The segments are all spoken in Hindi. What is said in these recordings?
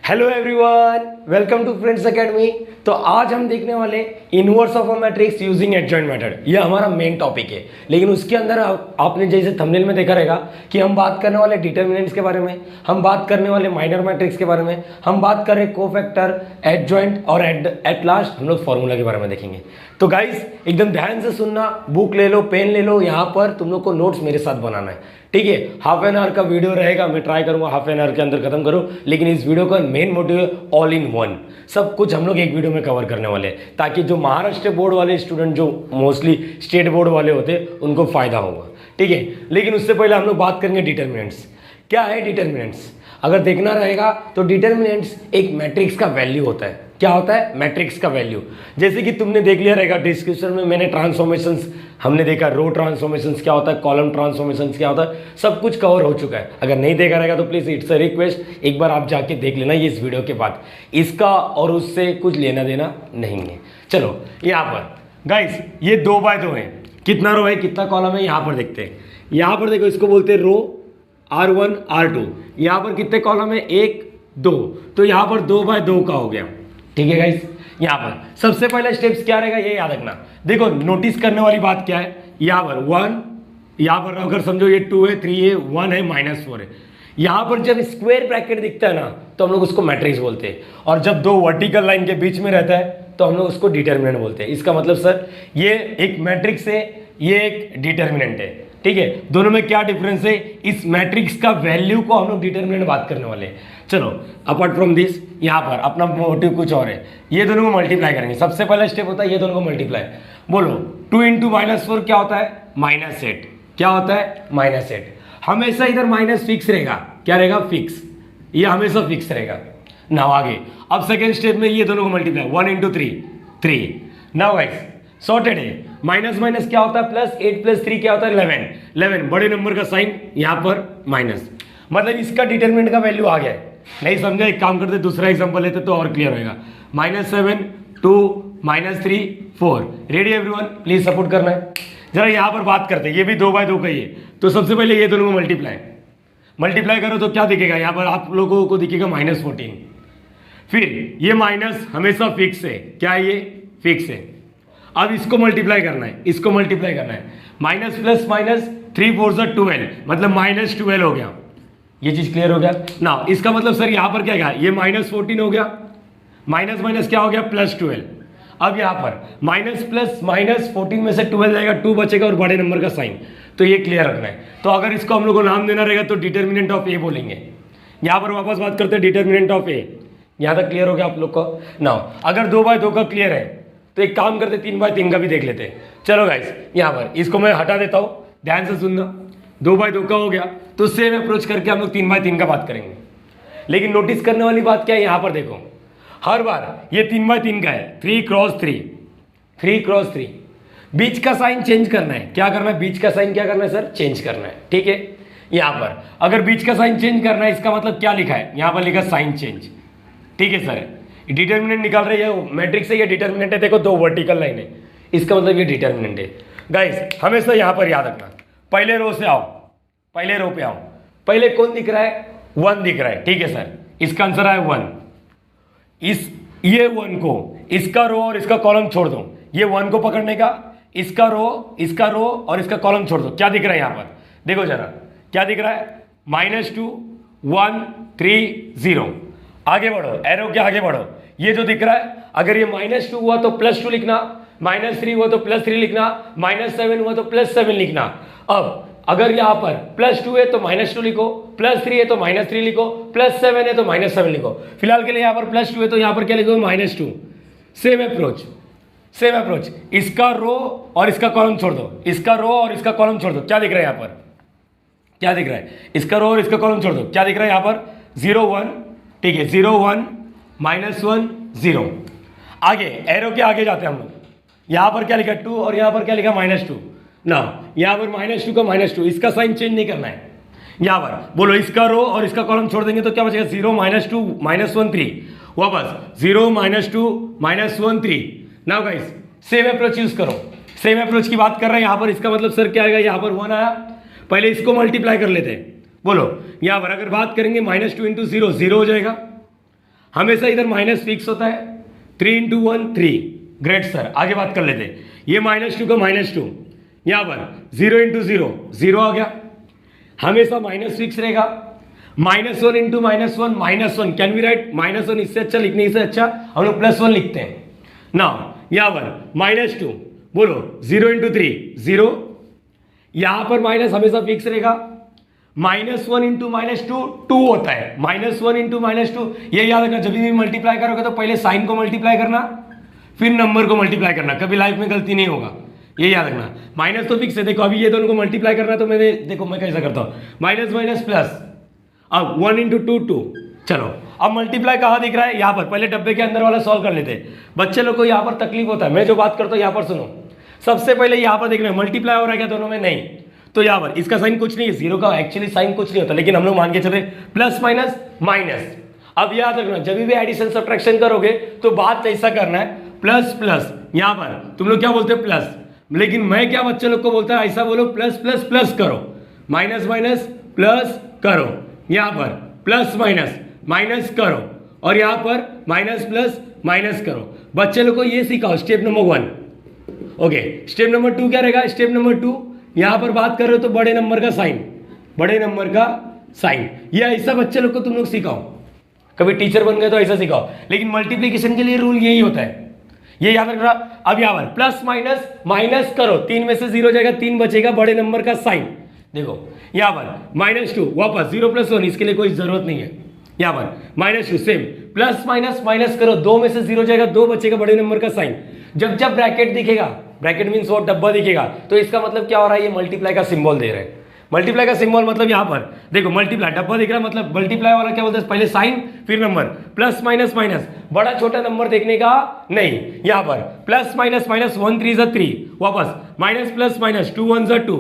Hello everyone, welcome to friends academy. तो आज हम देखने वाले inverse of a matrix using adjoint method. ये हमारा मेन टॉपिक है, लेकिन उसके अंदर आपने जैसे थंबनेल में देखा रहेगा कि हम बात करने वाले डिटर्मिनेंट्स के बारे में, हम बात करने वाले माइनर मैट्रिक्स के बारे में, हम बात कर रहे कोफैक्टर, एडजॉइंट और एट लास्ट हम लोग फॉर्मूला के बारे में देखेंगे। तो गाइस एकदम ध्यान से सुनना, बुक ले लो, पेन ले लो, यहाँ पर तुम लोग को नोट्स मेरे साथ बनाना है, ठीक है। हाफ एन आवर का वीडियो रहेगा, मैं ट्राई करूंगा हाफ एन आवर के अंदर खत्म करूं, लेकिन इस वीडियो का मेन मोटिव है ऑल इन वन, सब कुछ हम लोग एक वीडियो में कवर करने वाले हैं, ताकि जो महाराष्ट्र बोर्ड वाले स्टूडेंट, जो मोस्टली स्टेट बोर्ड वाले होते हैं, उनको फायदा होगा, ठीक है। लेकिन उससे पहले हम लोग बात करेंगे डिटर्मिनेंट्स। क्या है डिटर्मिनेंट्स? अगर देखना रहेगा तो डिटर्मिनेंट्स एक मैट्रिक्स का वैल्यू होता है। क्या होता है? मैट्रिक्स का वैल्यू। जैसे कि तुमने देख लिया रहेगा डिस्क्रिप्शन में, मैंने ट्रांसफॉर्मेशंस हमने देखा, रो ट्रांसफॉर्मेशंस क्या होता है, कॉलम ट्रांसफॉर्मेशंस क्या होता है, सब कुछ कवर हो चुका है। अगर नहीं देखा रहेगा तो प्लीज़ इट्स अ रिक्वेस्ट, एक बार आप जाके देख लेना ये इस वीडियो के बाद। इसका और उससे कुछ लेना देना नहीं है। चलो यहाँ पर गाइस ये 2x2 है। कितना रो है, कितना कॉलम है, यहाँ पर देखते हैं। यहाँ पर देखो, इसको बोलते हैं रो R1 R2। यहाँ पर कितने कॉलम है? 1 2, तो यहाँ पर 2x2 का हो गया, ठीक है गाइस। यहाँ पर सबसे पहले स्टेप्स क्या रहेगा ये याद रखना। देखो नोटिस करने वाली बात क्या है, यहाँ पर 1, यहाँ पर अगर समझो ये 2 है, 3 है, 1 है, -4 है। यहाँ पर जब स्क्वायर ब्रैकेट दिखता है ना, तो हम लोग उसको मैट्रिक्स बोलते हैं, और जब दो वर्टिकल लाइन के बीच में रहता है तो हम लोग उसको डिटर्मिनेंट बोलते हैं। इसका मतलब सर ये एक मैट्रिक्स है, ये एक डिटर्मिनेंट है, ठीक है। दोनों में क्या डिफरेंस है? इस मैट्रिक्स का वैल्यू को हम लोग डिटर्मिनेंट बात करने वाले हैं। चलो अपार्ट फ्रॉम दिस, यहाँ पर अपना मोटिव कुछ और है, ये दोनों को मल्टीप्लाई करेंगे। सबसे पहला स्टेप होता है ये दोनों को मल्टीप्लाई। बोलो 2 × -4 क्या होता है? -8। क्या होता है? -8। हमेशा इधर माइनस फिक्स रहेगा। क्या रहेगा? फिक्स। ये हमेशा फिक्स रहेगा। नाउ आगे, अब सेकेंड स्टेप में ये दोनों को मल्टीप्लाई, 1 × 3 3। नाउ गाइस सॉर्टेड है। माइनस माइनस क्या होता है? प्लस 8 + 3 क्या होता है? 11। बड़े नंबर का साइन, यहाँ पर माइनस, मतलब इसका डिटरमिनेंट का वैल्यू आ गया है। नहीं समझा? एक काम करते, दूसरा एग्जांपल लेते तो और क्लियर होगा। -7 2 -3 4। Ready everyone? प्लीज सपोर्ट करना है। जरा यहाँ पर बात करते हैं, ये भी 2x2 का ही है। तो सबसे पहले ये दोनों को मल्टीप्लाई करो तो क्या दिखेगा? यहाँ पर आप लोगों को दिखेगा -14। फिर ये माइनस हमेशा फिक्स है। क्या है? ये फिक्स है। अब इसको मल्टीप्लाई करना है, इसको मल्टीप्लाई करना है। माइनस प्लस माइनस, 3 4 12, मतलब -12 हो गया। ये चीज क्लियर हो गया ना? इसका मतलब सर यहाँ पर क्या गया? ये -14 हो गया, माइनस माइनस क्या हो गया? +12। अब यहाँ पर माइनस प्लस माइनस 14 में से 12 जाएगा, 2 बचेगा और बड़े नंबर का साइन। तो ये क्लियर रखना है। तो अगर इसको हम लोग को नाम देना रहेगा तो डिटर्मिनेंट ऑफ ए बोलेंगे। यहाँ पर वापस बात करते हैं डिटर्मिनेंट ऑफ ए। यहाँ तक क्लियर हो गया आप लोग को ना? अगर 2x2 का क्लियर है तो एक काम करते 3x3 का भी देख लेते हैं। चलो गाइस यहाँ पर इसको मैं हटा देता हूँ, ध्यान से सुनना। 2x2 का हो गया तो सेम अप्रोच करके हम लोग 3x3 का बात करेंगे। लेकिन नोटिस करने वाली बात क्या है, यहाँ पर देखो, हर बार ये 3x3 का है, 3 × 3 3 × 3। बीच का साइन चेंज करना है। क्या करना है? बीच का साइन क्या करना है सर? चेंज करना है, ठीक है। यहाँ पर अगर बीच का साइन चेंज करना है, इसका मतलब क्या लिखा है? यहाँ पर लिखा साइन चेंज, ठीक है सर। डिटर्मिनेंट निकाल रही है मैट्रिक्स से, ये डिटर्मिनेंट है। देखो 2 वर्टिकल लाइन है, इसका मतलब ये डिटर्मिनेंट है। गाइस हमेशा यहाँ पर याद रखना, पहले रो से आओ, पहले रो पे आओ। पहले कौन दिख रहा है? 1 दिख रहा है, ठीक है सर। इसका आंसर है 1। ये 1 को, इसका रो और इसका कॉलम छोड़ दो। ये 1 को पकड़ने का, इसका रो और इसका कॉलम छोड़ दो। क्या दिख रहा है यहाँ पर? देखो जरा क्या दिख रहा है? -2 1 3 0। आगे बढ़ो, एरो के आगे बढ़ो। ये जो दिख रहा है, अगर ये -2 हुआ तो +2 लिखना, -3 हुआ तो +3 लिखना, -7 हुआ तो +7 लिखना। अब अगर यहाँ पर +2 है तो -2 लिखो, +3 है तो -3 लिखो, +7 है तो -7 लिखो। फिलहाल के लिए यहाँ पर +2 है तो यहाँ पर क्या लिखो? -2। Same approach. इसका रो और इसका कॉलम छोड़ दो, इसका रो और इसका कॉलम छोड़ दो। क्या दिख रहा है यहाँ पर? क्या दिख रहा है? इसका रो और इसका कॉलम छोड़ दो। क्या दिख रहा है यहाँ पर? 0 1, ठीक है। 0 1 -1 0। आगे एरो के आगे जाते हैं हम लोग। यहाँ पर क्या लिखा? 2 और यहाँ पर क्या लिखा? -2 ना। यहाँ पर -2 का -2, इसका साइन चेंज नहीं करना है। यहाँ पर बोलो इसका रो और इसका कॉलम छोड़ देंगे तो क्या बचेगा? 0 -2 -1 3। वापस 0 -2 -1 3। Now guys same approach use करो। सेम अप्रोच की बात कर रहे हैं यहाँ पर। इसका मतलब सर क्या आएगा? यहाँ पर 1 आया, पहले इसको मल्टीप्लाई कर लेते हैं। बोलो यहाँ पर अगर बात करेंगे -2 × 0 0 हो जाएगा। हमेशा इधर माइनस फिक्स होता है, 3 इंटू 1 3। ग्रेट सर, आगे बात कर लेते हैं। ये -2 का -2, यहाँ पर 0 इंटू 0 0 आ गया, हमेशा माइनस फिक्स रहेगा। -1 इंटू -1 -1, कैन वी राइट -1, इससे अच्छा लिखने से अच्छा हम लोग +1 लिखते हैं ना। यहाँ पर -2, बोलो 0 इंटू 3 0, यहाँ पर माइनस हमेशा फिक्स रहेगा। -1 इंटू -2 2 होता है, -1 इंटू -2, ये याद रखना, जब भी मल्टीप्लाई करोगे तो पहले साइन को मल्टीप्लाई करना फिर नंबर को मल्टीप्लाई करना, कभी लाइफ में गलती नहीं होगा, ये याद रखना। माइनस तो फिक्स है, देखो अभी ये दोनों को मल्टीप्लाई करना, तो मैंने देखो मैं कैसा करता हूँ, माइनस माइनस प्लस, अब 1 इंटू 2 2। चलो अब मल्टीप्लाई कहाँ दिख रहा है, यहाँ पर। पहले डब्बे के अंदर वाला सॉल्व कर लेते हैं। बच्चे लोग को यहाँ पर तकलीफ होता है, मैं जो बात करता हूँ यहाँ पर सुनो। सबसे पहले यहाँ पर देखना है मल्टीप्लाई हो रहा है क्या दोनों में, नहीं, तो यहाँ पर इसका साइन कुछ नहीं है, जीरो का एक्चुअली साइन कुछ नहीं होता, लेकिन हम लोग मान के चले प्लस माइनस माइनस। अब याद रखना, जब भी एडिशन सब्ट्रैक्शन करोगे तो बात ऐसा करना है, प्लस प्लस, यहाँ पर तुम लोग क्या बोलते हो प्लस, लेकिन मैं क्या बच्चे लोग को बोलता है, ऐसा बोलो प्लस प्लस प्लस करो, माइनस माइनस प्लस करो, यहाँ पर प्लस माइनस माइनस करो, और यहाँ पर माइनस प्लस माइनस करो। बच्चे लोग को ये सिखाओ, step number 1। Okay, step number 2 क्या रहेगा, स्टेप नंबर 2 यहाँ पर बात कर रहे हो तो बड़े नंबर का साइन, बड़े नंबर का साइन, ये ऐसा बच्चे लोग को तुम लोग सिखाओ। कभी टीचर बन गए तो ऐसा सिखाओ, लेकिन मल्टीप्लिकेशन के लिए रूल यही होता है, ये याद रखना। अब यहाँ पर प्लस माइनस माइनस करो, 3 में से 0 जाएगा, 3 बचेगा, बड़े नंबर का साइन। देखो यहाँ पर -2 वापस 0 + 1, इसके लिए कोई जरूरत नहीं है। यहाँ पर -2 सेम, प्लस माइनस माइनस करो, 2 में से 0 जाएगा, 2 बचेगा, बड़े नंबर का साइन। जब जब ब्रैकेट दिखेगा, ब्रैकेट मीन्स वो डब्बा दिखेगा, तो इसका मतलब क्या हो रहा है, ये मल्टीप्लाई का सिंबल दे रहे हैं। मल्टीप्लाई का सिंबल मतलब यहाँ पर देखो, मल्टीप्लाई डब्बा दिख रहा है, मतलब मल्टीप्लाई वाला क्या बोलते हैं, पहले साइन फिर नंबर, प्लस माइनस माइनस, बड़ा छोटा नंबर देखने का नहीं। यहाँ पर प्लस माइनस माइनस, 1 3 = 3, वापस माइनस प्लस माइनस, 2 1 = 2,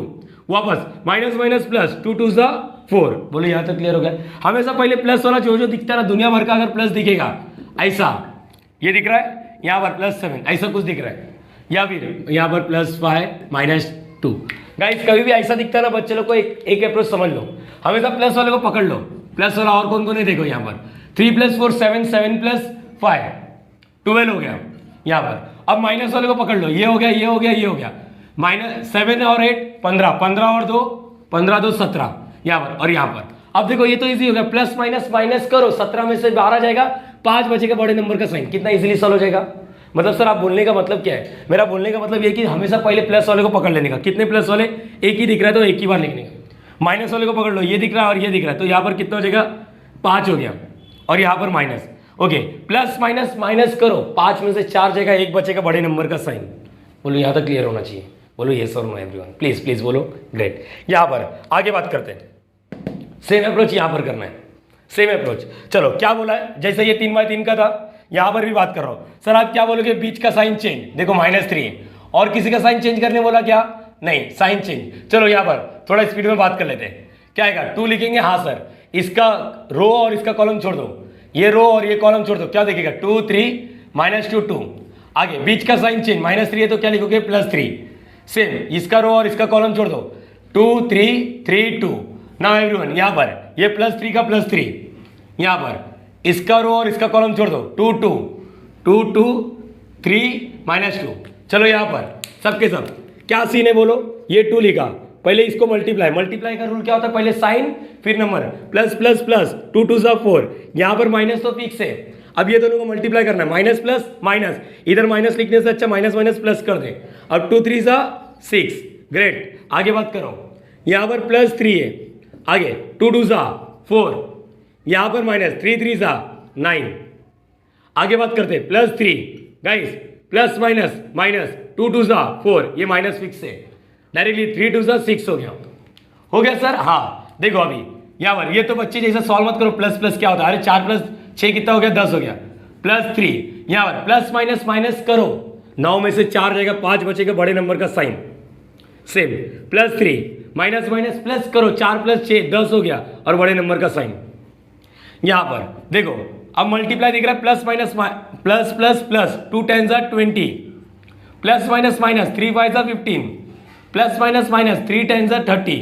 वापस माइनस माइनस प्लस, 2 2 = 4। बोलो यहाँ तक क्लियर हो गया। हमेशा पहले प्लस वाला जो जो दिखता है ना, दुनिया भर का अगर प्लस दिखेगा, ऐसा ये दिख रहा है, यहाँ पर +7 ऐसा कुछ दिख रहा है, या फिर यहाँ पर +5 -2। गाइस कभी भी ऐसा दिखता है ना, बच्चे लोग को एक अप्रोच समझ लो, हमेशा प्लस वाले को पकड़ लो। प्लस वाला और कौन कौन है देखो, यहाँ पर 3 + 4 7, 7 + 5 12 हो गया यहाँ पर। अब माइनस वाले को पकड़ लो, ये हो गया, ये हो गया, ये हो गया, -7 और 8 15, 15 और 2 15 2 17 यहाँ पर, और यहाँ पर। अब देखो ये तो इजी हो गया, प्लस माइनस माइनस करो, 17 में से 12 जाएगा, 5 बचेगा, बड़े नंबर का साइन। कितना इजीली सॉल्व हो जाएगा। मतलब सर आप बोलने का मतलब क्या है, मेरा बोलने का मतलब ये कि हमेशा पहले प्लस वाले को पकड़ लेने का। कितने प्लस वाले, एक ही दिख रहा है तो एक ही बार लिखने का। माइनस वाले को पकड़ लो, ये दिख रहा है और ये दिख रहा है, तो यहाँ पर कितना हो जाएगा, 5 हो गया, और यहाँ पर minus. Okay, plus minus minus करो, 5 में से 4 जाएगा, 1 बचेगा, बड़े नंबर का साइन। बोलो यहाँ तक क्लियर होना चाहिए, बोलो येस और नो एवरीवन, प्लीज प्लीज बोलो। ग्रेट, यहाँ पर आगे बात करते हैं। सेम अप्रोच यहाँ पर करना है, सेम अप्रोच। चलो क्या बोला है, जैसे ये 3/3 का था, यहाँ पर भी बात कर रहा हूँ। सर आप क्या बोलोगे, बीच का साइन चेंज, देखो -3, और किसी का साइन चेंज करने बोला क्या, नहीं, साइन चेंज। चलो यहाँ पर थोड़ा स्पीड में बात कर लेते हैं, क्या आएगा, 2 लिखेंगे, हाँ सर, इसका रो और इसका कॉलम छोड़ दो, ये रो और ये कॉलम छोड़ दो, क्या देखेगा, 2 3 -2 2। आगे बीच का साइन चेंज, -3 है तो क्या लिखोगे, +3। सेम, इसका रो और इसका कॉलम छोड़ दो, 2 3 3 2। नाउ एवरीवन, यहाँ पर ये +3 का +3, यहाँ पर इसका रो और इसका कॉलम छोड़ दो, 2 2 2 2 3 -2। चलो यहाँ पर सबके सब क्या सीन है बोलो, ये 2 लिखा, पहले इसको मल्टीप्लाई, मल्टीप्लाई का रूल क्या होता है, पहले साइन फिर नंबर, प्लस प्लस प्लस, 2 2 = 4, यहाँ पर माइनस तो फिक्स है। अब ये दोनों को मल्टीप्लाई करना है, माइनस प्लस माइनस, इधर माइनस लिखने से अच्छा माइनस माइनस प्लस कर दे। अब 2 3 = 6। ग्रेट, आगे बात करो, यहाँ पर +3 है, आगे 2 2 = 4, यहाँ पर -3 3 = 9। आगे बात करते हैं, +3 गाइस, प्लस माइनस माइनस, 2 2 = 4, ये माइनस फिक्स है, डायरेक्टली 3 2 = 6 हो गया सर। हाँ देखो अभी यहाँ पर, ये तो बच्चे जैसा सॉल्व मत करो, प्लस प्लस क्या होता है, अरे 4 + 6 कितना हो गया, 10 हो गया, +3। यहाँ पर प्लस माइनस माइनस करो, 9 में से 4 जाएगा, 5 बचेगा, बड़े नंबर का sign. Same, +3 minus minus plus करो, 4 + 6 10 हो गया, और बड़े नंबर का साइन। यहाँ पर देखो अब मल्टीप्लाई दिख रहा है, plus minus plus plus plus, 2 10 = 20, plus minus minus, 3 5 = 15, plus minus minus, 3 10 = 30।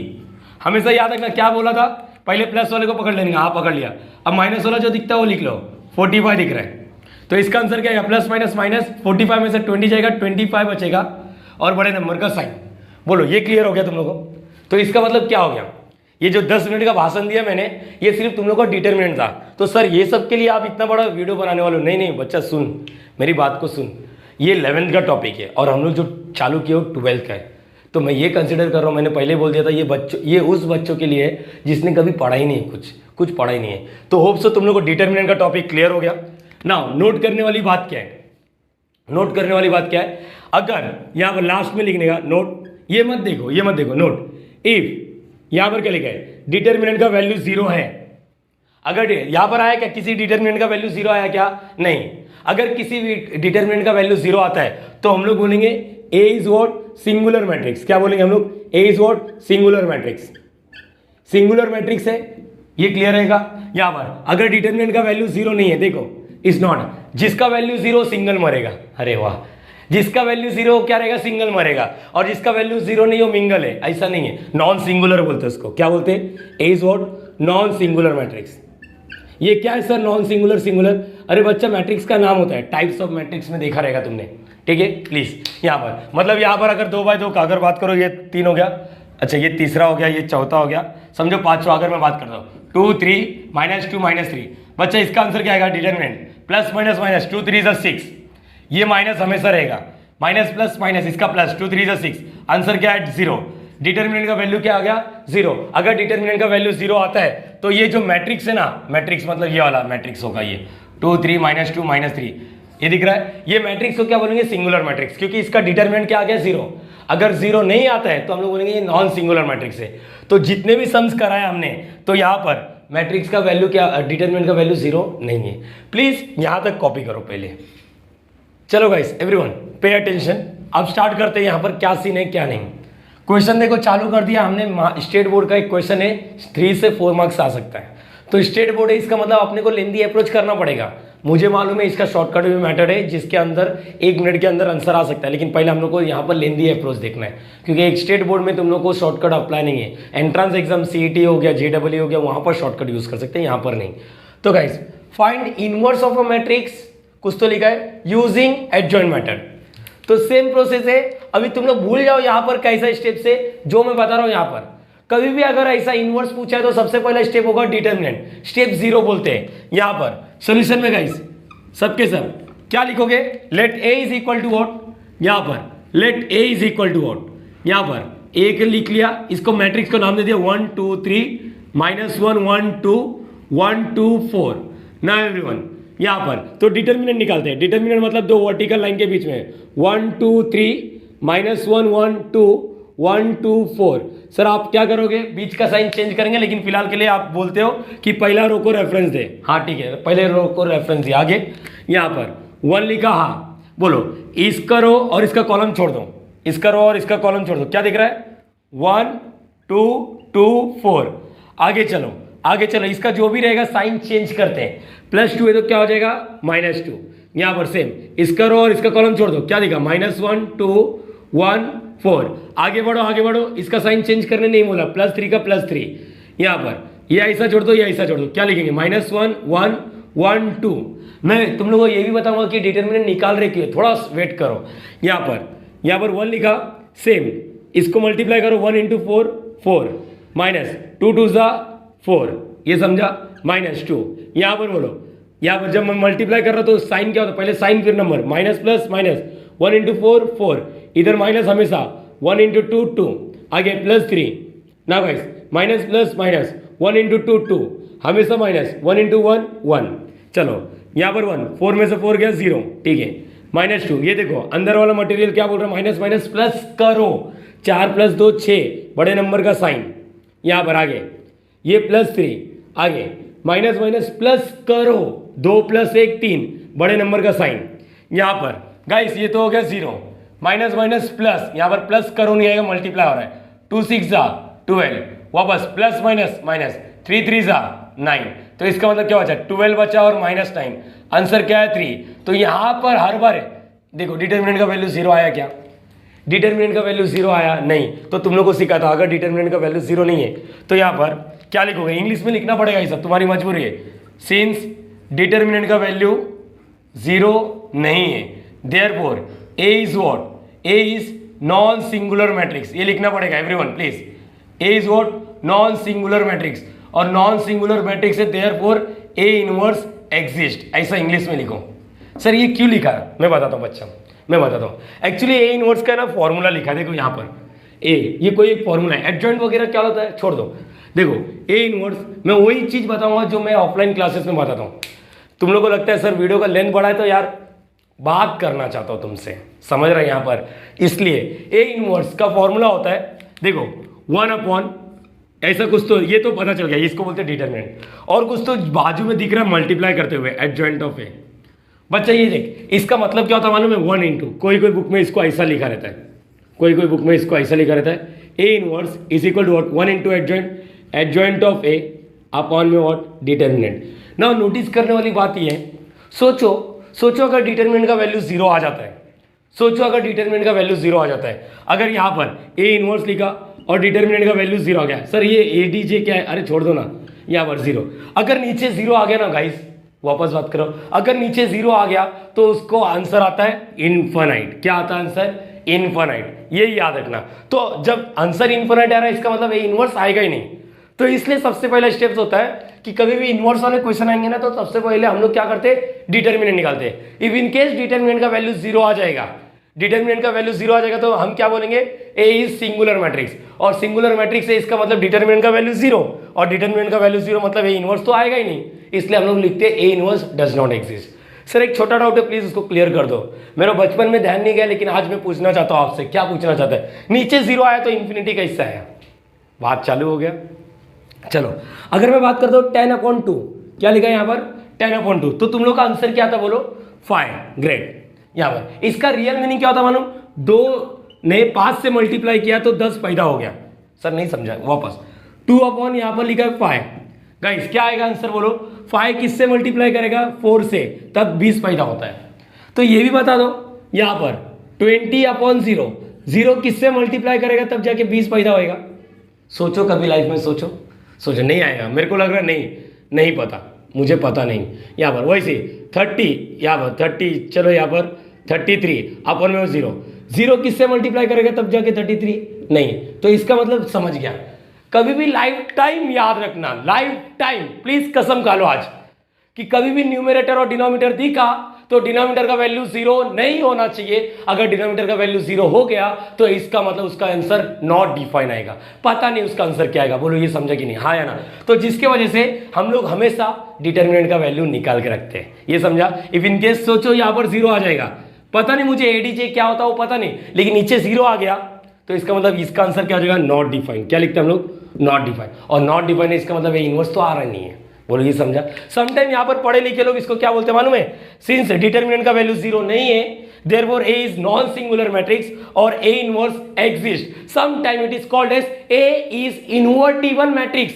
हमेशा याद रखना क्या बोला था, पहले प्लस वाले को पकड़ लेने का, हाँ पकड़ लिया। अब माइनस वाला जो दिखता है वो लिख लो, 45 दिख रहा है। तो इसका आंसर क्या है, प्लस माइनस माइनस, 45 में से 20 जाएगा, 25 बचेगा और बड़े नंबर का साइन। बोलो ये क्लियर हो गया तुम लोगों को? तो इसका मतलब क्या हो गया, ये जो 10 मिनट का भाषण दिया मैंने, ये सिर्फ तुम लोग का डिटरमिनेंट था। तो सर ये सब के लिए आप इतना बड़ा वीडियो बनाने वाले हो? नहीं नहीं बच्चा, सुन मेरी बात को सुन, ये 11th का टॉपिक है और हम लोग जो चालू किया वो 12th का है। तो मैं ये कंसिडर कर रहा हूँ, मैंने पहले बोल दिया था, ये उस बच्चों के लिए है जिसने कभी पढ़ा ही नहीं, कुछ पढ़ा ही नहीं है। तो होप सो तुम लोग को डिटरमिनेंट का टॉपिक क्लियर हो गया। नाउ नोट करने वाली बात क्या है, नोट करने वाली बात क्या है, अगर यहाँ पर लास्ट में लिखने का नोट, ये मत देखो नोट, इफ यहाँ पर क्या लिखा है, डिटरमिनेंट का वैल्यू 0 है। अगर यहाँ पर आया क्या, किसी डिटरमिनेंट का वैल्यू 0 आया क्या? नहीं। अगर किसी भी डिटरमिनेंट का वैल्यू 0 आता है तो हम लोग बोलेंगे A is what, singular matrix. क्या बोलेंगे हम लोग? A is what, singular matrix. Singular matrix है, ये क्लियर रहेगा। यहाँ पर अगर डिटरमिनेंट का वैल्यू 0 नहीं है, देखो इज नॉट, जिसका वैल्यू 0 सिंगल मरेगा। अरे वाह, जिसका वैल्यू 0 क्या रहेगा, सिंगल मरेगा, और जिसका वैल्यू 0 नहीं हो मिंगल है। ऐसा नहीं है, नॉन सिंगुलर बोलते हैं उसको। क्या बोलते हैं? A is what, non singular matrix. ये क्या है सर, नॉन सिंगुलर सिंगुलर? अरे बच्चा मैट्रिक्स का नाम होता है, टाइप्स ऑफ मैट्रिक्स में देखा रहेगा तुमने, ठीक है। प्लीज यहाँ पर मतलब यहाँ पर अगर 2x2 का अगर बात करो, ये 3 हो गया, अच्छा ये तीसरा हो गया, ये चौथा हो गया, समझो 5वां अगर मैं बात करता हूँ, 2 3 -2 -3, बच्चा इसका आंसर क्या आएगा, डिटरमिनेंट प्लस माइनस माइनस, 2 3 6, ये माइनस हमेशा रहेगा, माइनस प्लस माइनस, इसका प्लस, 2 3 6, आंसर क्या है 0। डिटरमिनेंट का वैल्यू क्या आ गया 0। अगर डिटरमिनेंट का वैल्यू 0 आता है तो ये जो मैट्रिक्स है ना, मैट्रिक्स मतलब ये वाला मैट्रिक्स होगा, ये 2 3 -2 -3, ये दिख रहा है, ये मैट्रिक्स को क्या बोलेंगे, सिंगुलर मैट्रिक्स, क्योंकि इसका डिटरमिनेंट क्या आ गया 0। अगर 0 नहीं आता है तो हम लोग बोलेंगे ये नॉन सिंगुलर मैट्रिक्स है। तो जितने भी सम्स कराए हमने, तो यहाँ पर मैट्रिक्स का वैल्यू क्या, डिटरमिनेंट का वैल्यू 0 नहीं है। प्लीज यहाँ तक कॉपी करो पहले। चलो गाइस एवरीवन पे अटेंशन, अब स्टार्ट करते हैं यहाँ पर क्या सीन है क्या नहीं। क्वेश्चन देखो चालू कर दिया हमने, स्टेट बोर्ड का एक क्वेश्चन है, 3 से 4 मार्क्स आ सकता है। तो स्टेट बोर्ड है, इसका मतलब अपने को लेंदी अप्रोच करना पड़ेगा। मुझे मालूम है इसका शॉर्टकट भी मैटर है, जिसके अंदर 1 मिनट के अंदर आंसर आ सकता है, लेकिन पहले हम लोग को यहाँ पर लेंदी अप्रोच देखना है, क्योंकि एक स्टेट बोर्ड में तुम लोग को शॉर्टकट अप्लाई नहीं है। एंट्रेंस एग्जाम CET हो गया, JEE हो गया, वहाँ पर शॉर्टकट यूज कर सकते हैं, यहाँ पर नहीं। तो guys find inverse of a matrix, कुछ तो लिखा है यूजिंग एडजॉइंट मेथड। तो सेम प्रोसेस है, अभी तुम लोग भूल जाओ यहाँ पर कैसा स्टेप्स है जो मैं बता रहा हूँ। यहाँ पर कभी भी अगर ऐसा इनवर्स पूछा है तो सबसे पहला स्टेप होगा डिटरमिनेंट, स्टेप 0 बोलते हैं। यहाँ पर सॉल्यूशन में गाइस सबके सब क्या लिखोगे, let A is equal to what, यहाँ पर let A is equal to what, यहाँ पर ए के लिख लिया, इसको मैट्रिक्स को नाम दे दिया 1 2 3 -1 1 2 1 2 4। ना एवरीवन यहाँ पर तो डिटरमिनेंट निकालते हैं। डिटरमिनेंट मतलब दो वर्टिकल लाइन के बीच में 1 2 3 -1 1 2 1 2 4। सर आप क्या करोगे, बीच का साइन चेंज करेंगे, लेकिन फिलहाल के लिए आप बोलते हो कि पहला रो को रेफरेंस दे। हाँ ठीक है, पहले रो को रेफरेंस दिया। आगे यहाँ पर 1 लिखा, हाँ बोलो, इसका रो और इसका कॉलम छोड़ दो, इसका रो और इसका कॉलम छोड़ दो, क्या दिख रहा है 1 2 2 4। आगे चलो आगे चलो, इसका जो भी रहेगा साइन चेंज करते हैं, +2 है तो क्या हो जाएगा -2। यहाँ पर सेम, इसका रो और इसका कॉलम छोड़ दो, क्या दिखा -1 2 1 4। आगे बढ़ो, इसका साइन चेंज करने नहीं बोला, +3 का +3। यहाँ पर ये ऐसा जोड़ दो, ये ऐसा जोड़ दो, क्या लिखेंगे -1 1 1 2। मैं तुम लोगों को ये भी बताऊंगा कि डिटरमिनेंट निकाल रहे क्यों, थोड़ा वेट करो। यहाँ पर 1 लिखा, सेम इसको मल्टीप्लाई करो, 1 × 4 4 -2 2 4, ये समझा, -2। यहाँ पर बोलो, यहाँ पर जब मैं मल्टीप्लाई कर रहा तो साइन क्या होता है, पहले साइन फिर नंबर, माइनस प्लस माइनस, 1 × 4 4, इधर माइनस हमेशा, 1 × 2 2, आगे +3 ना गाइस, माइनस प्लस माइनस, 1 × 2 2, हमेशा माइनस, 1 × 1 1। चलो यहाँ पर 1, 4 में से 4 गया 0, ठीक है, -2। ये देखो अंदर वाला मटेरियल क्या बोल रहा है, माइनस माइनस प्लस करो, 4 + 2 6, बड़े नंबर का साइन। यहाँ पर आगे ये +3, आगे माइनस माइनस प्लस करो, 2 + 1 3, बड़े नंबर का साइन। यहाँ पर गाइस ये तो हो गया 0, माइनस माइनस प्लस, यहाँ पर प्लस करो नहीं आएगा, मल्टीप्लाई हो रहा है, 2 6 12, वापस प्लस माइनस माइनस, 3 3 9। तो इसका मतलब क्या बचा, 12 बचा और -9, आंसर क्या है 3। तो यहाँ पर हर बार देखो डिटरमिनेंट का वैल्यू 0 आया क्या, डिटरमिनेंट का वैल्यू 0 आया नहीं, तो तुम लोग को सिखा था अगर डिटरमिनेंट का वैल्यू 0 नहीं है तो यहाँ पर क्या लिखोगे, इंग्लिश में लिखना पड़ेगा, ये सब तुम्हारी मजबूरी है। सिंस डिटर्मिनेंट का वैल्यू 0 नहीं है, therefore A is what, A is non singular matrix. ये लिखना पड़ेगा everyone please, A is what, non singular matrix, और नॉन सिंगुलर मैट्रिक्स है देयरफॉर ए इनवर्स एग्जिस्ट, ऐसा इंग्लिश में लिखो। सर ये क्यों लिखा है मैं बताता हूँ बच्चा, मैं बताता हूँ। एक्चुअली ए इनवर्स का ना फॉर्मूला लिखा है, देखो यहाँ पर ए, ये कोई एक फॉर्मूला है, एडजॉइंट वगैरह क्या होता है छोड़ दो। देखो ए इनवर्स, मैं वही चीज बताऊंगा जो मैं ऑफलाइन क्लासेस में बताता हूँ। तुम लोगों को लगता है सर वीडियो का लेंथ बढ़ा है, तो यार बात करना चाहता हूँ तुमसे, समझ रहे हैं यहाँ पर, इसलिए ए इनवर्स का फॉर्मूला होता है, देखो 1 ऐसा कुछ, तो ये तो पता चल गया, इसको बोलते हैं डिटरमिनेंट, और कुछ तो बाजू में दिख रहा है मल्टीप्लाई करते हुए एडजॉइंट ऑफ ए। बच्चा ये देख, इसका मतलब क्या होता है मालूम है, 1 इंटू, कोई कोई बुक में इसको ऐसा लिखा रहता है, कोई कोई बुक में इसको ऐसा लिखा रहता है, A inverse is equal to what, 1 into adjoint of A upon में व्हाट, डिटरमिनेंट। ना नोटिस करने वाली बात ये है, सोचो अगर डिटरमिनेंट का वैल्यू 0 आ जाता है, सोचो अगर डिटरमिनेंट का वैल्यू 0 आ जाता है, अगर यहाँ पर ए इनवर्स लिखा और डिटरमिनेंट का वैल्यू 0 आ गया, सर ये ए डी जे क्या है, अरे छोड़ दो ना, यहाँ पर 0, अगर नीचे 0 आ गया ना गाइस, वापस बात करो, अगर नीचे 0 आ गया तो उसको आंसर आता है इनफाइनाइट। क्या आता है आंसर, इनफाइनाइट, ये याद रखना। तो जब आंसर इनफाइनाइट आ रहा है, इसका मतलब ए इनवर्स आएगा ही नहीं। तो इसलिए सबसे पहला स्टेप्स होता है कि कभी भी इनवर्स वाले क्वेश्चन आएंगे ना, तो सबसे पहले हम लोग क्या करते हैं, डिटरमिनेंट निकालते हैं। इफ इन केस डिटरमिनेंट का वैल्यू 0 आ जाएगा, डिटरमिनेंट का वैल्यू 0 आ जाएगा, तो हम क्या बोलेंगे, ए इज सिंगुलर मैट्रिक्स, और सिंगुलर मैट्रिक्स है, इसका मतलब डिटरमिनेंट का वैल्यू 0, और डिटरमिनेंट का वैल्यू 0 मतलब ए इनवर्स तो आएगा ही नहीं, इसलिए हम लोग लिखते हैं A inverse does not exist. Sir एक छोटा डाउट है, प्लीज उसको क्लियर कर दो, मेरा बचपन में ध्यान नहीं गया, लेकिन आज मैं पूछना चाहता हूं आपसे। क्या पूछना चाहता है, नीचे 0 आया तो इन्फिनिटी कैसे आया, बात चालू हो गया। चलो अगर मैं बात करता हूँ 10/2, क्या लिखा है यहाँ पर 10/2, तो तुम लोग का आंसर क्या था बोलो, 5, ग्रेट। यहाँ पर इसका रियल मीनिंग क्या होता मालूम, 2 ने 5 से मल्टीप्लाई किया तो 10 पैदा हो गया। सर नहीं समझा, वापस 2 यहाँ पर लिखा है 5, गाइस क्या आएगा आंसर बोलो, 5 किससे मल्टीप्लाई करेगा, 4 से, तब 20 पैदा होता है। तो ये भी बता दो यहाँ पर 20/0, 0 किससे मल्टीप्लाई करेगा तब जाके 20 पैदा होएगा। सोचो कभी लाइफ में, सोचो नहीं आएगा, मेरे को लग रहा नहीं पता, मुझे पता नहीं। यहाँ पर वैसे 30, यहाँ पर 30, चलो यहाँ पर 33 अपन में 0 किससे मल्टीप्लाई करेगा तब जाके 33, नहीं, तो इसका मतलब समझ गया। कभी भी लाइफ टाइम याद रखना, लाइफ टाइम प्लीज कसम खा लो आज, कि कभी भी न्यूमरेटर और डिनोमिनेटर दिखा तो डिनोमिनेटर का वैल्यू 0 नहीं होना चाहिए। अगर डिनोमिनेटर का वैल्यू 0 हो गया तो इसका मतलब उसका आंसर नॉट डिफाइन आएगा, पता नहीं उसका आंसर क्या आएगा, बोलो ये समझा कि नहीं, हाँ या ना। तो जिसके वजह से हम लोग हमेशा डिटरमिनेंट का वैल्यू निकाल के रखते हैं, ये समझा। इफ इन केस सोचो यहाँ पर 0 आ जाएगा, पता नहीं मुझे एडीजे क्या होता है वो पता नहीं, लेकिन नीचे 0 आ गया तो इसका मतलब इसका आंसर क्या हो जाएगा, नॉट डिफाइन। क्या लिखते हैं हम लोग, नॉट डिफाइन, और नॉट डिफाइन है इसका मतलब ये इनवर्स तो आ रहा नहीं है, बोलो ये समझा। समटाइम यहाँ पर पढ़े लिखे लोग इसको क्या बोलते हैं मालूम है, सिंस डिटरमिनेंट का वैल्यू 0 नहीं है therefore A is non singular matrix और A inverse exist, sometime it is called as A is invertible matrix.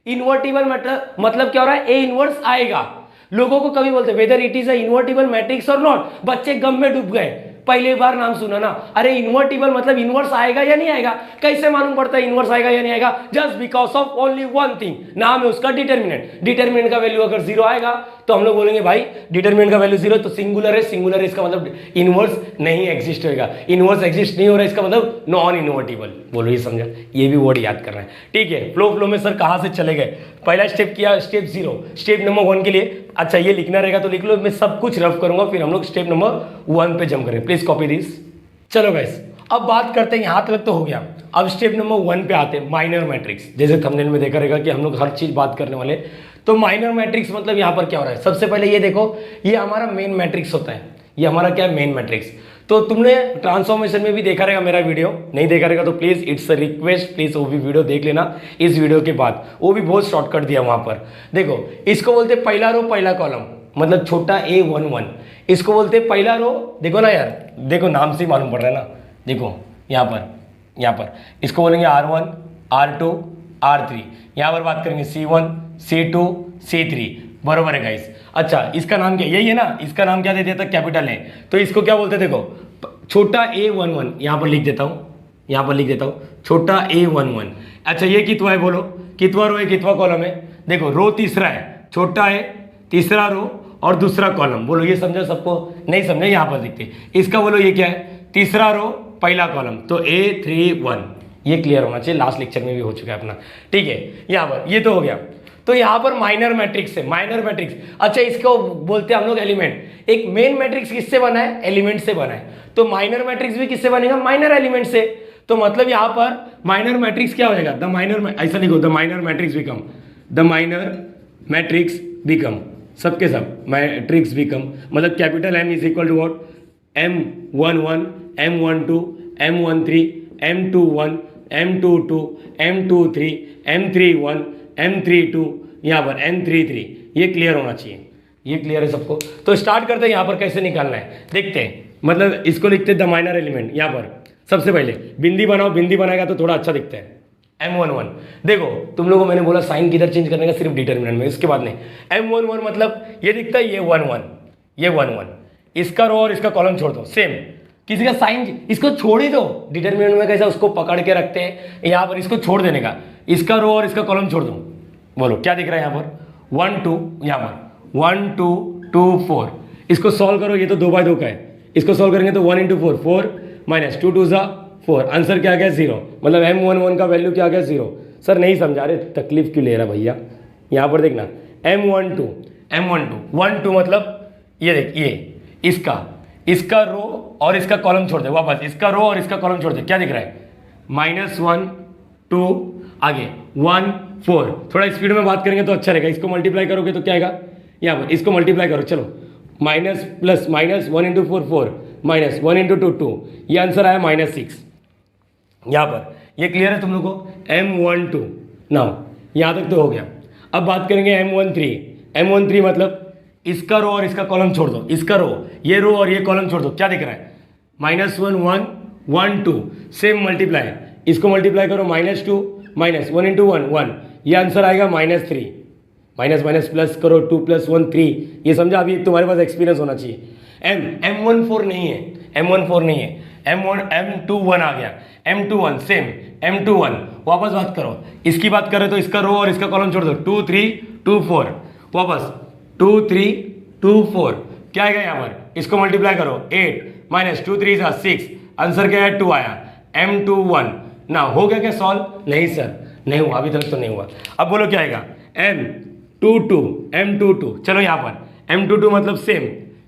Invertible मतलब क्या हो रहा है, ए इनवर्स आएगा। लोगों को कभी बोलते whether it is a invertible matrix और नॉट, बच्चे गम में डूब गए, पहले बार नाम सुना ना, अरे इनवर्टिबल मतलब इनवर्स आएगा या नहीं आएगा, कैसे मालूम पड़ता है इनवर्स आएगा या नहीं आएगा, just because of only one thing, नाम है उसका डिटरमिनेंट। डिटरमिनेंट का वैल्यू अगर 0 आएगा तो हम लोग बोलेंगे भाई डिटरमिनेंट का वैल्यू 0 तो सिंगुलर है, सिंगुलर है इसका मतलब इनवर्स नहीं एग्जिस्ट होगा, इनवर्स एग्जिस्ट नहीं हो रहा है इसका मतलब नॉन इनवर्टिबल, बोलो ये समझा। ये भी वर्ड याद करना है, ठीक है। फ्लो में सर कहाँ से चले गए, पहला स्टेप किया, स्टेप 0, स्टेप नंबर 1 के लिए अच्छा ये लिखना रहेगा तो लिख लो, मैं सब कुछ रफ करूंगा, फिर हम लोग स्टेप नंबर 1 पे जंप करें, प्लीज कॉपी दिस। चलो गाइस अब बात करते हैं, यहाँ तक तो हो गया, अब स्टेप नंबर 1 पे आते हैं, माइनर मैट्रिक्स। जैसे थंबनेल में देखा रहेगा कि हम लोग हर चीज बात करने वाले, तो माइनर मैट्रिक्स मतलब यहाँ पर क्या हो रहा है, सबसे पहले ये देखो, ये हमारा मेन मैट्रिक्स होता है, ये हमारा क्या है, मेन मैट्रिक्स। तो तुमने ट्रांसफॉर्मेशन में भी देखा रहेगा मेरा वीडियो, नहीं देखा रहेगा तो please it's a request, please वो भी वीडियो देख लेना इस वीडियो के बाद, वो भी बहुत शॉर्टकट दिया वहां पर। देखो इसको बोलते पहला रो पहला कॉलम, मतलब छोटा a11, इसको बोलते पहला रो, देखो ना यार, देखो नाम से ही मालूम पड़ रहा है ना, देखो यहाँ पर इसको बोलेंगे R1, R2, R3, यहाँ पर बात करेंगे C1, C2, C3, बरोबर है गाइस। अच्छा इसका नाम क्या, यही है ना, इसका नाम क्या दे दिया था, कैपिटल है, तो इसको क्या बोलते हैं, देखो छोटा a11, यहाँ पर लिख देता हूँ, छोटा a11। अच्छा ये कितवा है बोलो, कितवा रो है, कितवा कॉलम है, देखो रो तीसरा है, छोटा है, तीसरा रो और दूसरा कॉलम। बोलो ये समझा सबको? नहीं समझा? यहाँ पर देखते इसका, बोलो ये क्या है? तीसरा रो पहला कॉलम, तो A31, ये क्लियर होना चाहिए, लास्ट लेक्चर में भी हो चुका है अपना। ठीक है, यहाँ पर ये तो हो गया। तो यहाँ पर माइनर मैट्रिक्स है, माइनर मैट्रिक्स। अच्छा, इसको बोलते हैं हम लोग एलिमेंट। एक मेन मैट्रिक्स किससे बना है? एलिमेंट से बना है। तो माइनर मैट्रिक्स भी किससे बनेगा? माइनर एलिमेंट से। तो मतलब यहाँ पर माइनर मैट्रिक्स क्या हो जाएगा? द माइनर, ऐसा लिखो, the minor matrix become, the minor matrix become, सबके सब मैट्रिक्स बिकम, मतलब capital M is equal to what? M11, M12, M13, M21, M22, M23, M31, M32, यहाँ पर M33। ये क्लियर होना चाहिए, ये क्लियर है सबको? तो स्टार्ट करते हैं यहाँ पर कैसे निकालना है, देखते हैं। मतलब इसको लिखते हैं द माइनर एलिमेंट। यहाँ पर सबसे पहले बिंदी बनाओ, बिंदी बनाएगा तो थोड़ा अच्छा दिखता है। M11, देखो तुम लोगों को मैंने बोला साइन किधर चेंज करने का? सिर्फ डिटर्मिनेंट में, इसके बाद नहीं। M11 मतलब ये दिखता है, ये 11, ये 11, इसका रो और इसका कॉलम छोड़ दो, सेम। किसी का साइन इसको छोड़ ही दो, डिटर्मिनेंट में कैसा उसको पकड़ के रखते हैं, यहाँ पर इसको छोड़ देने का, इसका रो और इसका कॉलम छोड़ दो। बोलो क्या दिख रहा है यहाँ पर? 1 2, यहाँ पर 1 2 2 4। इसको सॉल्व करो, ये तो 2 बाय 2 का है, इसको सॉल्व करेंगे तो 1 × 4, 4 माइनस 2 2 ज़ा 4, आंसर क्या आ गया? 0। मतलब M11 का वैल्यू क्या आ गया? 0। सर नहीं समझा रहे, तकलीफ क्यों ले रहा भैया? यहाँ पर देखना, M12, 1 2 मतलब ये देख, ये इसका रो और इसका कॉलम छोड़ दे वापस, इसका रो और इसका कॉलम छोड़ दे, क्या दिख रहा है? -1 2, आगे 1 4। थोड़ा स्पीड में बात करेंगे तो अच्छा रहेगा। इसको मल्टीप्लाई करोगे तो क्या आएगा? यहाँ पर इसको मल्टीप्लाई करो, चलो, माइनस प्लस माइनस 1 × 4 4, माइनस 1 × 2 2, ये आंसर आया -6। यहाँ पर ये क्लियर है तुम लोग को? M12 नाउ यहाँ तक तो हो गया। अब बात करेंगे M13 मतलब इसका रो और इसका कॉलम छोड़ दो, इसका रो, ये रो और ये कॉलम छोड़ दो, क्या दिख रहा है? -1 1 1 2, सेम मल्टीप्लाई, इसको मल्टीप्लाई करो, -2 माइनस 1 × 1 1, ये आंसर आएगा -3। माइनस माइनस प्लस करो, 2 + 1 3, ये समझा? अभी तुम्हारे पास एक्सपीरियंस होना चाहिए। M14 नहीं है, M14 नहीं है, M21 आ गया, M21 सेम, M21 वापस बात करो, इसकी बात करें तो इसका रो और इसका कॉलम छोड़ दो, 2 3 2 4, वापस 2 3 2 4, क्या आएगा यहाँ पर? इसको मल्टीप्लाई करो, 8 माइनस 2 3 = 6, आंसर क्या है? 2 आया। M21 ना हो गया क्या सॉल्व? नहीं सर, नहीं हुआ, अभी तक तो नहीं हुआ। अब बोलो क्या आएगा? M22, चलो यहाँ पर M22 मतलब सेम,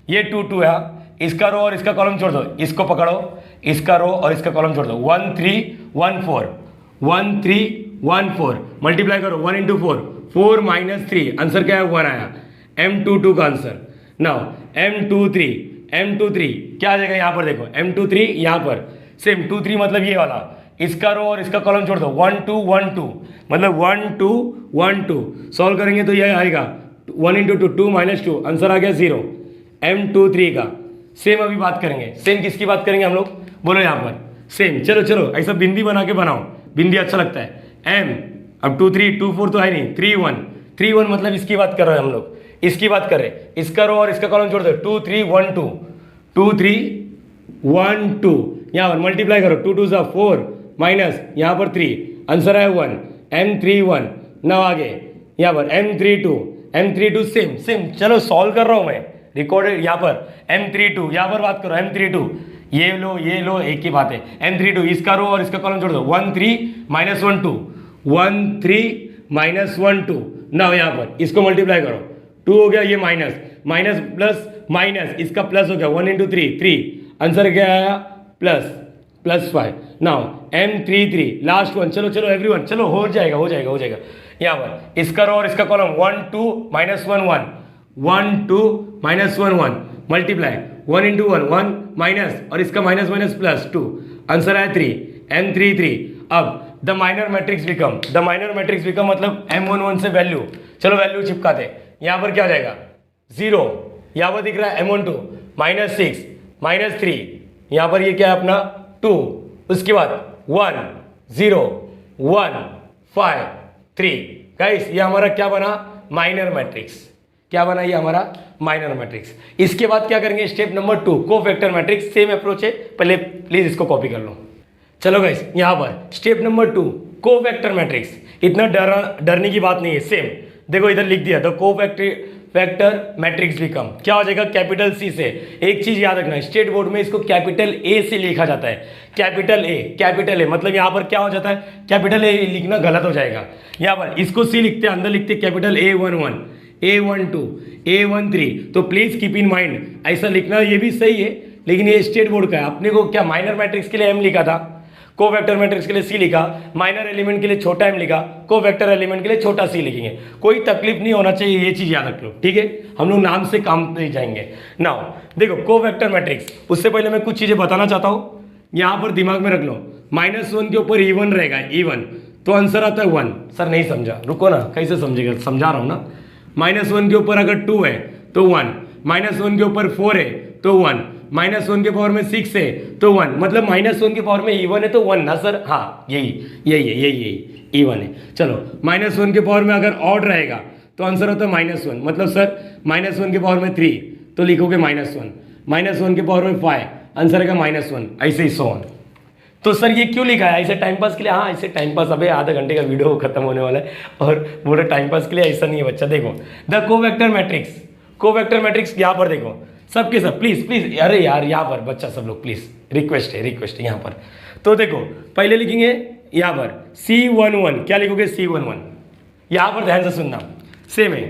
ये 2 2 है, इसका रो और इसका कॉलम छोड़ दो, इसको पकड़ो, इसका रो और इसका कॉलम छोड़ दो, 1 3 1 4, 1 3 1 4, मल्टीप्लाई करो, 1 × 4 4 - 3, आंसर क्या है? 1 आया। M22 का आंसर। नाउ M23 क्या आ जाएगा? यहाँ पर देखो, M23 यहाँ पर सेम 2 3 मतलब ये वाला, इसका रो और इसका कॉलम छोड़ दो, 1 2 1 2, मतलब 1 2 1 2, सॉल्व करेंगे तो ये आएगा 1 × 2 2 - 2, आंसर आ गया 0। M23 का सेम अभी बात करेंगे, सेम किसकी बात करेंगे हम लोग? बोलो यहाँ पर सेम, चलो ऐसा बिंदी बना के बनाओ, बिंदी अच्छा लगता है। M, अब 2 3 2 4 तो है नहीं, 3 1 मतलब इसकी बात कर रहे हैं हम लोग, इसकी बात कर रहे हैं, इसका रो और इसका कॉलम छोड़ दो, 2 3 1 2, 2 3 1 2, यहाँ पर मल्टीप्लाई करो, 2 2 ज़ा 4 माइनस यहाँ पर 3, आंसर है 1। M31 ना आगे यहाँ पर M32 सेम, चलो सॉल्व कर रहा हूँ मैं, रिकॉर्डेड यहाँ पर M32, यहाँ पर बात करो, M32 ये लो एक ही बात है। M32 इसका रो और इसका कॉलम छोड़ दो, 1 3 - 1 2, 1 3 - 1 2, ना यहाँ पर इसको मल्टीप्लाई करो, 2 हो गया, ये माइनस प्लस माइनस, इसका प्लस हो गया, 1 × 3 3, आंसर क्या आया? +5। नाउ M33 लास्ट वन, चलो एवरीवन, चलो हो जाएगा। यहाँ पर इसका रो और इसका कॉलम, 1 2 - 1 1, 1 2 - 1 1, मल्टीप्लाई 1 × 1 1 माइनस और इसका माइनस +2, आंसर है 3। M33 अब द माइनर मैट्रिक्स बिकम मतलब M11 से वैल्यू, चलो वैल्यू चिपकाते, यहाँ पर क्या हो जाएगा? 0, यहाँ पर दिख रहा है M12 -6 -3, यहाँ पर ये क्या है अपना 2, उसके बाद 1 0 1 5 3। गाइस ये हमारा क्या बना? Minor matrix. क्या बना ये हमारा? Minor matrix. इसके बाद क्या करेंगे? Step number 2 cofactor matrix. Same approach है, पहले प्लीज इसको कॉपी कर लो। चलो गाइस यहाँ पर स्टेप नंबर 2 कोफैक्टर मैट्रिक्स। इतना डरने की बात नहीं है, सेम देखो इधर लिख दिया द वेक्टर मैट्रिक्स बिकम, क्या हो जाएगा कैपिटल सी से। एक चीज याद रखना, स्टेट बोर्ड में इसको कैपिटल ए से लिखा जाता है, कैपिटल ए मतलब यहाँ पर क्या हो जाता है, कैपिटल ए लिखना गलत हो जाएगा। यहाँ पर इसको सी लिखते हैं, अंदर लिखते कैपिटल A11, A12, A13, तो प्लीज कीप इन माइंड ऐसा लिखना, ये भी सही है लेकिन ये स्टेट बोर्ड का है। अपने को क्या माइनर मैट्रिक्स के लिए एम लिखा था, को वेक्टर मैट्रिक्स के लिए सी लिखा, माइनर एलिमेंट के लिए छोटा एम लिखा, को वेक्टर एलिमेंट के लिए छोटा सी लिखेंगे। कोई तकलीफ नहीं होना चाहिए, ये चीज याद रख लो, ठीक है। हम लोग नाम से काम पे जाएंगे। नाउ देखो को वेक्टर मैट्रिक्स, उससे पहले मैं कुछ चीजें बताना चाहता हूँ, यहाँ पर दिमाग में रख लो। -1 के ऊपर E1 रहेगा, E1 तो आंसर आता है 1। सर नहीं समझा, रुको ना, कैसे समझेगा, समझा रहा हूँ ना। -1 के ऊपर अगर 2 है तो 1, -1 के ऊपर 4 है तो 1, -1 के पावर में 6 है तो 1, मतलब -1 के पावर में E1 है तो 1 ना सर। हाँ यही E1 है। चलो -1 के पावर में अगर ऑड रहेगा तो आंसर होता है -1, मतलब सर -1 के पावर में 3 तो लिखोगे -1, -1 के पावर में 5 आंसर आएगा -1, ऐसे ही सो ऑन। तो सर ये क्यों लिखा है, ऐसे टाइम पास के लिए? हाँ ऐसे टाइम पास, अबे आधा घंटे का वीडियो खत्म होने वाला है और बोले टाइम पास के लिए, ऐसा नहीं है बच्चा। देखो द कोवेक्टर मैट्रिक्स यहाँ पर देखो, सबके सब प्लीज, अरे यार यहाँ पर बच्चा सब लोग प्लीज, रिक्वेस्ट है यहाँ पर। तो देखो पहले लिखेंगे यहाँ पर C11, क्या लिखोगे C11, यहाँ पर ध्यान से सुनना, सेम है।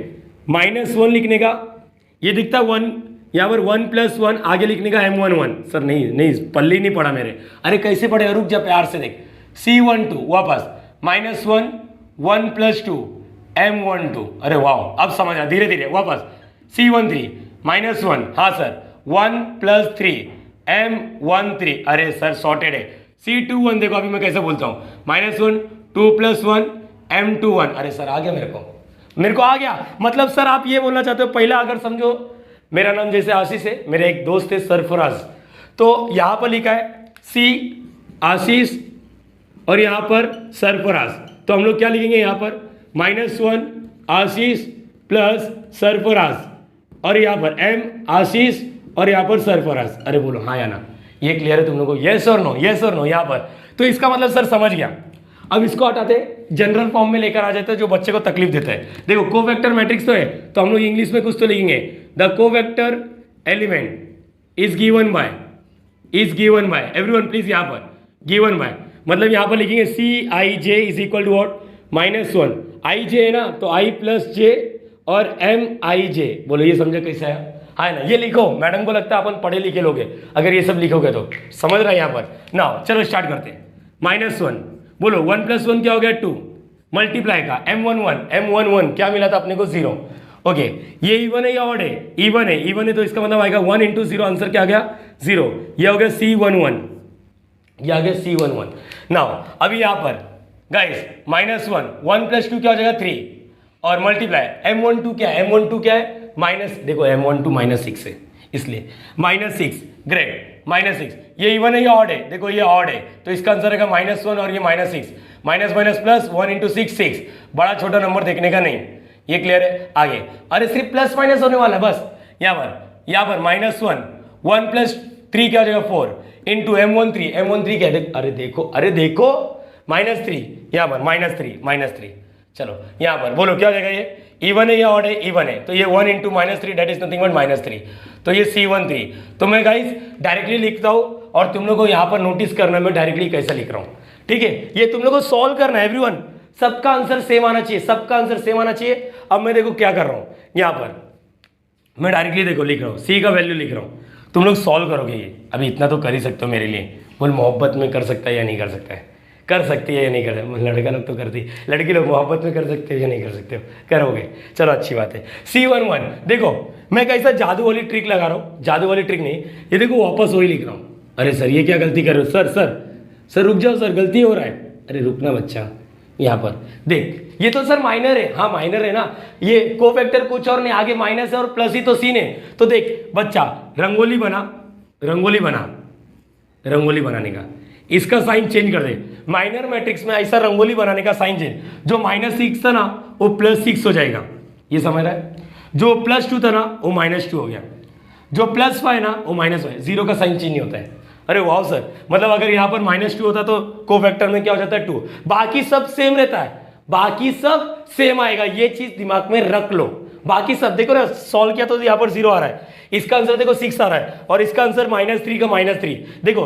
-1 लिखने का, ये दिखता 1, यहाँ पर 1 + 1 आगे लिखने का M11। सर नहीं पल्ली नहीं पड़ा मेरे, अरे कैसे पढ़े, रुक जा प्यार से देख। C12 वापस -1 1 + 2 M12, अरे वाह अब समझ आ, धीरे धीरे वापस C13 -1, हाँ सर 1 + 3 M13, अरे सर सॉर्टेड है। C21 देखो अभी मैं कैसे बोलता हूँ, -1 2 + 1 M21, अरे सर आ गया मेरे को आ गया। मतलब सर आप ये बोलना चाहते हो, पहला अगर समझो मेरा नाम जैसे आशीष है, मेरे एक दोस्त है सरफराज, तो यहाँ पर लिखा है सी आशीष और यहाँ पर सरफराज, तो हम लोग क्या लिखेंगे यहाँ पर -1 आशीष प्लस सरफराज और यहाँ पर M आशीष और यहाँ पर सरफराज। अरे बोलो हाँ या ना, ये क्लियर है तुम लोगों को? यस और नो यहाँ पर। तो इसका मतलब सर समझ गया। अब इसको हटाते जनरल फॉर्म में लेकर आ जाते हैं जो बच्चे को तकलीफ देता है। देखो कोवेक्टर मैट्रिक्स तो है, तो हम लोग इंग्लिश में कुछ तो लिखेंगे, the cofactor element is given by everyone please, यहाँ पर गिवन बाय मतलब यहाँ पर लिखेंगे Cij is equal to what -1, Ij है ना तो I + j और Mij। बोलो ये समझे कैसा है? हाँ ना, ये लिखो, मैडम को लगता है अपन पढ़े लिखे लोगे अगर ये सब लिखोगे तो। समझ रहा है यहाँ पर ना? चलो स्टार्ट करते हैं। -1 बोलो 1 + 1 क्या हो गया 2, मल्टीप्लाई का M11 क्या मिला था अपने को 0। ओके ये इवन है या ऑड है? इवन है तो इसका मतलब आएगा 1 × 0, आंसर क्या आ गया 0। ये हो गया C11, ये आ गया C11। नाउ अभी यहाँ पर गाइस -1 + 2 क्या हो जाएगा 3 और मल्टीप्लाई M12 क्या है? M12 क्या है माइनस, देखो M12 -6 है इसलिए -6, ग्रेट -6। ये इवन है या ऑड है? देखो ये ऑड है तो इसका आंसर है -1 और ये -6, माइनस प्लस 1 × 6 6, बड़ा छोटा नंबर देखने का नहीं। ये क्लियर है? आगे अरे सिर्फ प्लस माइनस होने वाला है बस। यहाँ पर -1 1 + 3 क्या हो जाएगा 4 × M13 क्या है? अरे देखो -3, यहाँ पर -3। चलो यहाँ पर बोलो क्या हो जाएगा? ये इवन है या ऑड है? इवन है तो ये 1 × -3 दैट इज नथिंग बट -3, तो ये C13। तो मैं गाइस डायरेक्टली लिखता हूँ और तुम लोग को यहाँ पर नोटिस करना मैं डायरेक्टली कैसा लिख रहा हूँ, ठीक है? ये तुम लोग को सॉल्व करना है एवरीवन, सबका आंसर सेम आना चाहिए। अब मैं देखो क्या कर रहा हूँ, यहाँ पर मैं डायरेक्टली देखो लिख रहा हूँ, C का वैल्यू लिख रहा हूँ, तुम लोग सॉल्व करोगे ये। अभी इतना तो कर ही सकते हो मेरे लिए, बोल मोहब्बत में कर सकता है या नहीं कर सकता है? कर सकती है या नहीं कर सकते? लड़का लोग तो करती, लड़की लोग मोहब्बत में कर सकते हो या नहीं कर सकते हो? करोगे, चलो अच्छी बात है। C11 देखो मैं कैसा जादू वाली ट्रिक लगा रहा हूँ, जादू वाली ट्रिक नहीं, ये देखो वापस वही लिख रहा हूँ। अरे सर ये क्या गलती कर रहे हो? सर रुक जाओ सर, गलती हो रहा है। अरे रुकना बच्चा, यहाँ पर देख ये तो सर माइनर है, हाँ माइनर है ना, ये कोफैक्टर कुछ और नहीं, आगे माइनस है और प्लस ही तो सीन है। तो देख बच्चा रंगोली बनाने का इसका साइन चेंज कर दे। माइनर मैट्रिक्स में ऐसा रंगोली बनाने का साइन चेंज, जो -6 था ना वो +6 हो जाएगा, ये समझ रहा है? जो +2 था ना वो -2 हो गया, जो +5 ना वो -5, 0 का साइन चेंज नहीं होता है। अरे वाह सर, मतलब अगर यहाँ पर -2 होता तो कोफैक्टर में क्या हो जाता है 2, बाकी सब सेम रहता है, बाकी सब सेम आएगा, ये चीज दिमाग में रख लो। बाकी सब देखो ना, सॉल्व किया तो यहाँ पर 0 आ रहा है, इसका आंसर देखो 6 आ रहा है, और इसका आंसर -3 का -3। देखो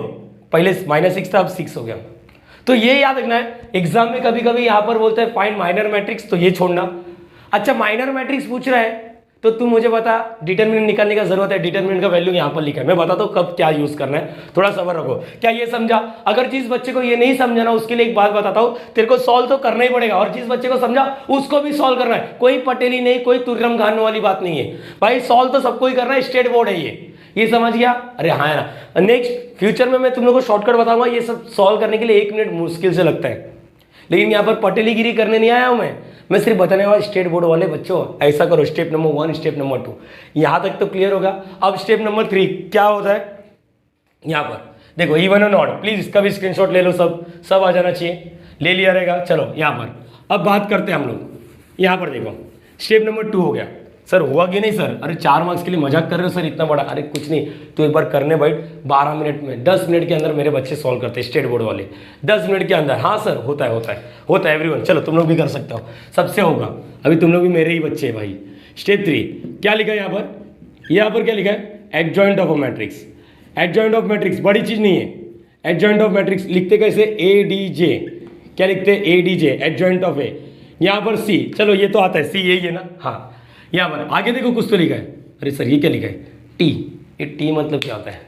पहले -6 था, अब 6 हो गया। तो ये याद रखना है, एग्जाम में कभी कभी यहाँ पर बोलता है फाइंड माइनर मैट्रिक्स, तो ये छोड़ना। अच्छा माइनर मैट्रिक्स पूछ रहा है तो तू मुझे बता, डिटरमिनेंट निकालने का जरूरत है, डिटरमिनेंट का वैल्यू यहाँ पर लिखा है, मैं बताता हूँ कब क्या यूज करना है, थोड़ा सब्र रखो। क्या ये समझा? अगर जिस बच्चे को ये नहीं समझा ना, उसके लिए एक बात बताता हूँ, तेरे को सॉल्व तो करना ही पड़ेगा, और जिस बच्चे को समझा उसको भी सॉल्व करना है। कोई पटेली नहीं, कोई तुर्रम खाने वाली बात नहीं है भाई, सॉल्व तो सबको ही करना है, स्टेट बोर्ड है ये समझ गया? अरे हाँ है ना। नेक्स्ट फ्यूचर में मैं तुम लोग को शॉर्टकट बताऊंगा, ये सब सॉल्व करने के लिए 1 मिनट मुश्किल से लगता है, लेकिन यहाँ पर पटेलीगिरी करने नहीं आया हूं मैं सिर्फ बताने वाला स्टेट बोर्ड वाले बच्चों ऐसा करो, स्टेप नंबर 1 स्टेप नंबर 2 यहां तक तो क्लियर होगा। अब स्टेप नंबर 3 क्या होता है, यहां पर देखो इवन और नॉट, प्लीज इसका भी स्क्रीनशॉट ले लो, सब आ जाना चाहिए, ले लिया रहेगा। चलो यहां पर अब बात करते हैं हम लोग, यहां पर देखो स्टेप नंबर 2 हो गया। सर हुआ कि नहीं सर? अरे 4 मार्क्स के लिए मजाक कर रहे हो सर इतना बड़ा? अरे कुछ नहीं, तो एक बार करने बैठ, 12 मिनट में 10 मिनट के अंदर मेरे बच्चे सॉल्व करते हैं, स्टेट बोर्ड वाले 10 मिनट के अंदर। हाँ सर होता है एवरीवन, चलो तुम लोग भी कर सकते हो, सबसे होगा, अभी तुम लोग भी मेरे ही बच्चे हैं भाई। स्टेप 3 क्या लिखा है यहाँ पर क्या लिखा है? Adjoint of a matrix. Adjoint of matrix बड़ी चीज नहीं है, एडजॉइंट ऑफ मैट्रिक्स लिखते कैसे? ADJ, क्या लिखते हैं? ADJ, adjoint of A. यहाँ पर C, चलो ये तो आता है, C यही है ना? हाँ यहाँ पर आगे देखो कुछ तो लिखा है, अरे सर ये क्या लिखा है? T, ये T मतलब क्या होता है?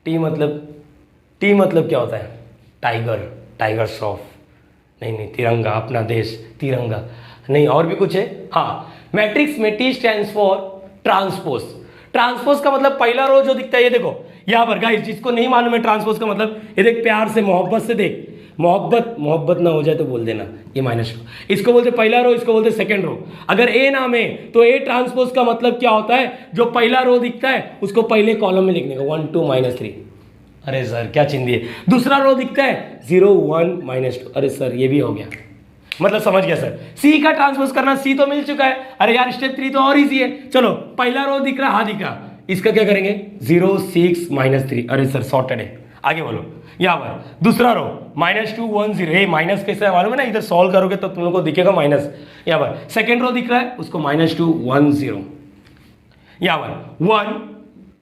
T मतलब क्या होता है? टाइगर श्रॉफ, नहीं तिरंगा, अपना देश तिरंगा, नहीं और भी कुछ है। हाँ मैट्रिक्स में T stands for transpose. Transpose का मतलब पहला रो जो दिखता है, ये देखो यहाँ पर गाइस, जिसको नहीं मालूम है ट्रांसपोज का मतलब, ये देख प्यार से मोहब्बत से देख, मोहब्बत ना हो जाए तो बोल देना, ये माइनस रो, इसको बोलते पहला रो, इसको बोलते सेकंड रो। अगर ए नाम है तो ए ट्रांसपोज का मतलब क्या होता है? जो पहला रो दिखता है उसको पहले कॉलम में लिखने का, 1 2 -3। अरे सर क्या चिंदी है? दूसरा रो दिखता है 0 1 -2, अरे सर ये भी हो गया, मतलब समझ गया सर। सी का ट्रांसपोज करना, सी तो मिल चुका है। अरे यार स्टेप 3 तो और इजी है। चलो पहला रो दिख रहा, हाँ दिख रहा, इसका क्या करेंगे? 0 6 -3, अरे सर सॉर्टेड है, आगे बोलो। यहाँ पर दूसरा रो -2 1 0, ये माइनस कैसे है मालूम है ना? इधर सॉल्व करोगे तो तुम लोग को दिखेगा माइनस। यहाँ पर सेकेंड रो दिख रहा है, उसको -2 1 0, यहाँ पर 1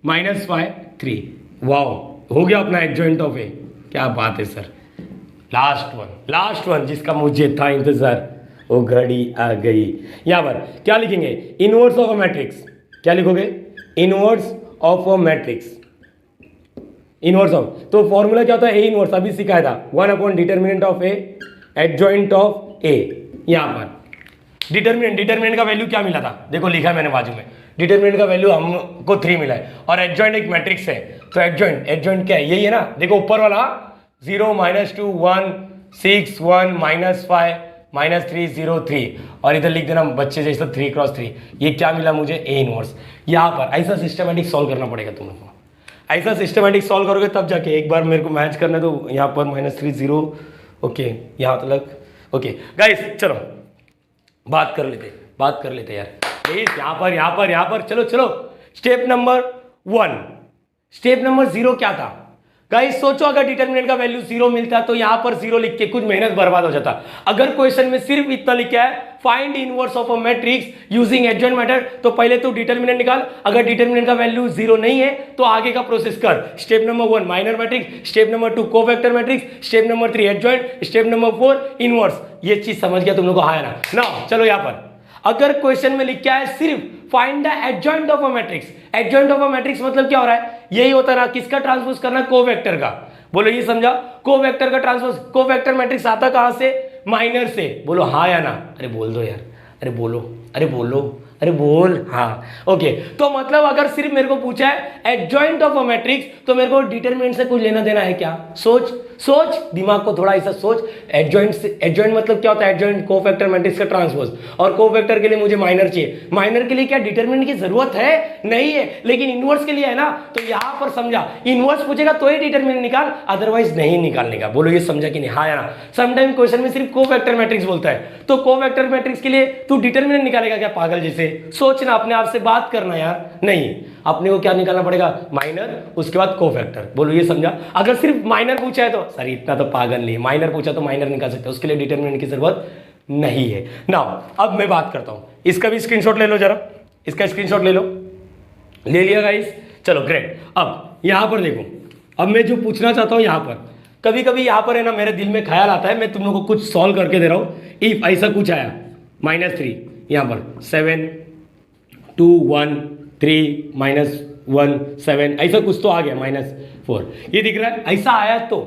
-5 3, वाओ हो गया अपना एडजॉइंट ऑफ ए। क्या बात है सर। लास्ट वन जिसका मुझे था इंतजार, वो घड़ी आ गई। यहाँ पर क्या लिखेंगे? Inverse of a matrix. क्या लिखोगे? Inverse of a matrix. Inverse of, तो फॉर्मूला क्या होता है? ए इनवर्स, अभी सिखाया था, 1 determinant of A adjoint of A. यहाँ पर डिटर्मिनेंट का वैल्यू क्या मिला था? देखो लिखा है मैंने बाजू में, डिटर्मिनेंट का वैल्यू हमको 3 मिला है, और एडजॉइंट एक मैट्रिक्स है, तो एडजॉइंट क्या है? यही है ना? देखो ऊपर वाला 0 -2 1 6 1 -5 -3 0 3, और इधर लिख देना बच्चे जैसा 3 × 3। ये क्या मिला मुझे? A inverse. यहाँ पर ऐसा सिस्टमेटिक सॉल्व करना पड़ेगा तुम लोग को, ऐसा सिस्टमेटिक सॉल्व करोगे तब जाके। एक बार मेरे को मैच करना है तो यहाँ पर -3 0, ओके यहाँ तक, ओके गाइस चलो बात कर लेते यार प्लीज, यहाँ पर चलो। स्टेप नंबर 1, स्टेप नंबर 0 क्या था गाइस? सोचो अगर डिटरमिनेंट का वैल्यू 0 मिलता तो यहाँ पर 0 लिख के कुछ मेहनत बर्बाद हो जाता। अगर क्वेश्चन में सिर्फ इतना लिखा है find inverse of a matrix using adjoint method, तो पहले तो डिटरमिनेंट निकाल, अगर डिटरमिनेंट का वैल्यू 0 नहीं है तो आगे का प्रोसेस कर। Step number 1 minor matrix, step number 2 cofactor matrix, step number 3 adjoint, step number 4 inverse. ये चीज समझ गया तुम लोग को? हाँ ना? चलो यहाँ पर अगर क्वेश्चन में लिखा है सिर्फ find the adjoint of a matrix, adjoint of a matrix मतलब क्या हो रहा है? यही होता है ना, किसका ट्रांसपोज करना? कोवेक्टर का। बोलो ये समझा? कोवेक्टर का ट्रांसपोज। कोवेक्टर मैट्रिक्स आता कहां से? माइनर से। बोलो हाँ या ना? अरे बोल दो यार, अरे बोलो, अरे बोल हाँ। ओके, तो मतलब अगर सिर्फ मेरे को पूछा है एडजॉइंट ऑफ अ मैट्रिक्स तो मेरे को डिटरमिनेंट से कुछ लेना देना है क्या? सोच दिमाग को थोड़ा ऐसा सोच। एडजॉइंट मतलब क्या होता है? एडजॉइंट कोफैक्टर मैट्रिक्स का ट्रांसपोज, और कोफैक्टर के लिए मुझे माइनर चाहिए। माइनर के लिए क्या डिटरमिनेंट की जरूरत है? नहीं है, लेकिन इनवर्स के लिए है ना। तो यहां पर समझा, इनवर्स पूछेगा तो ही डिटरमिनेंट निकाल, अदरवाइज नहीं निकालने का। बोलो ये समझा कि नहीं? हाँ या ना? समटाइम क्वेश्चन में सिर्फ कोफैक्टर मैट्रिक्स बोलता है, तो कोफैक्टर मैट्रिक्स के लिए तू डिटरमिनेंट निकालेगा क्या पागल जैसे? सोचना, अपने आप से बात करना यार। नहीं, अपने को क्या निकालना पड़ेगा? माइनर, उसके बाद कोफैक्टर। बोलो ये समझा? अगर सिर्फ माइनर पूछा है तो सर इतना तो पागल नहीं, माइनर पूछा तो माइनर निकाल सकते हो, उसके लिए डिटरमिनेंट की जरूरत नहीं है ना। अब मैं बात करता हूँ, इसका भी स्क्रीनशॉट ले लो जरा, इसका स्क्रीनशॉट ले लो, ले लिया गाइस, चलो ग्रेट। अब यहाँ पर देखो, अब मैं जो पूछना चाहता हूँ यहाँ पर, कभी कभी यहाँ पर है ना मेरे दिल में ख्याल आता है, मैं तुम लोगों को कुछ सॉल्व करके दे रहा हूँ। इफ ऐसा कुछ आया -3 यहाँ पर 7 2 1 3 -1 7 ऐसा कुछ तो आ गया -4, ये दिख रहा है, ऐसा आया तो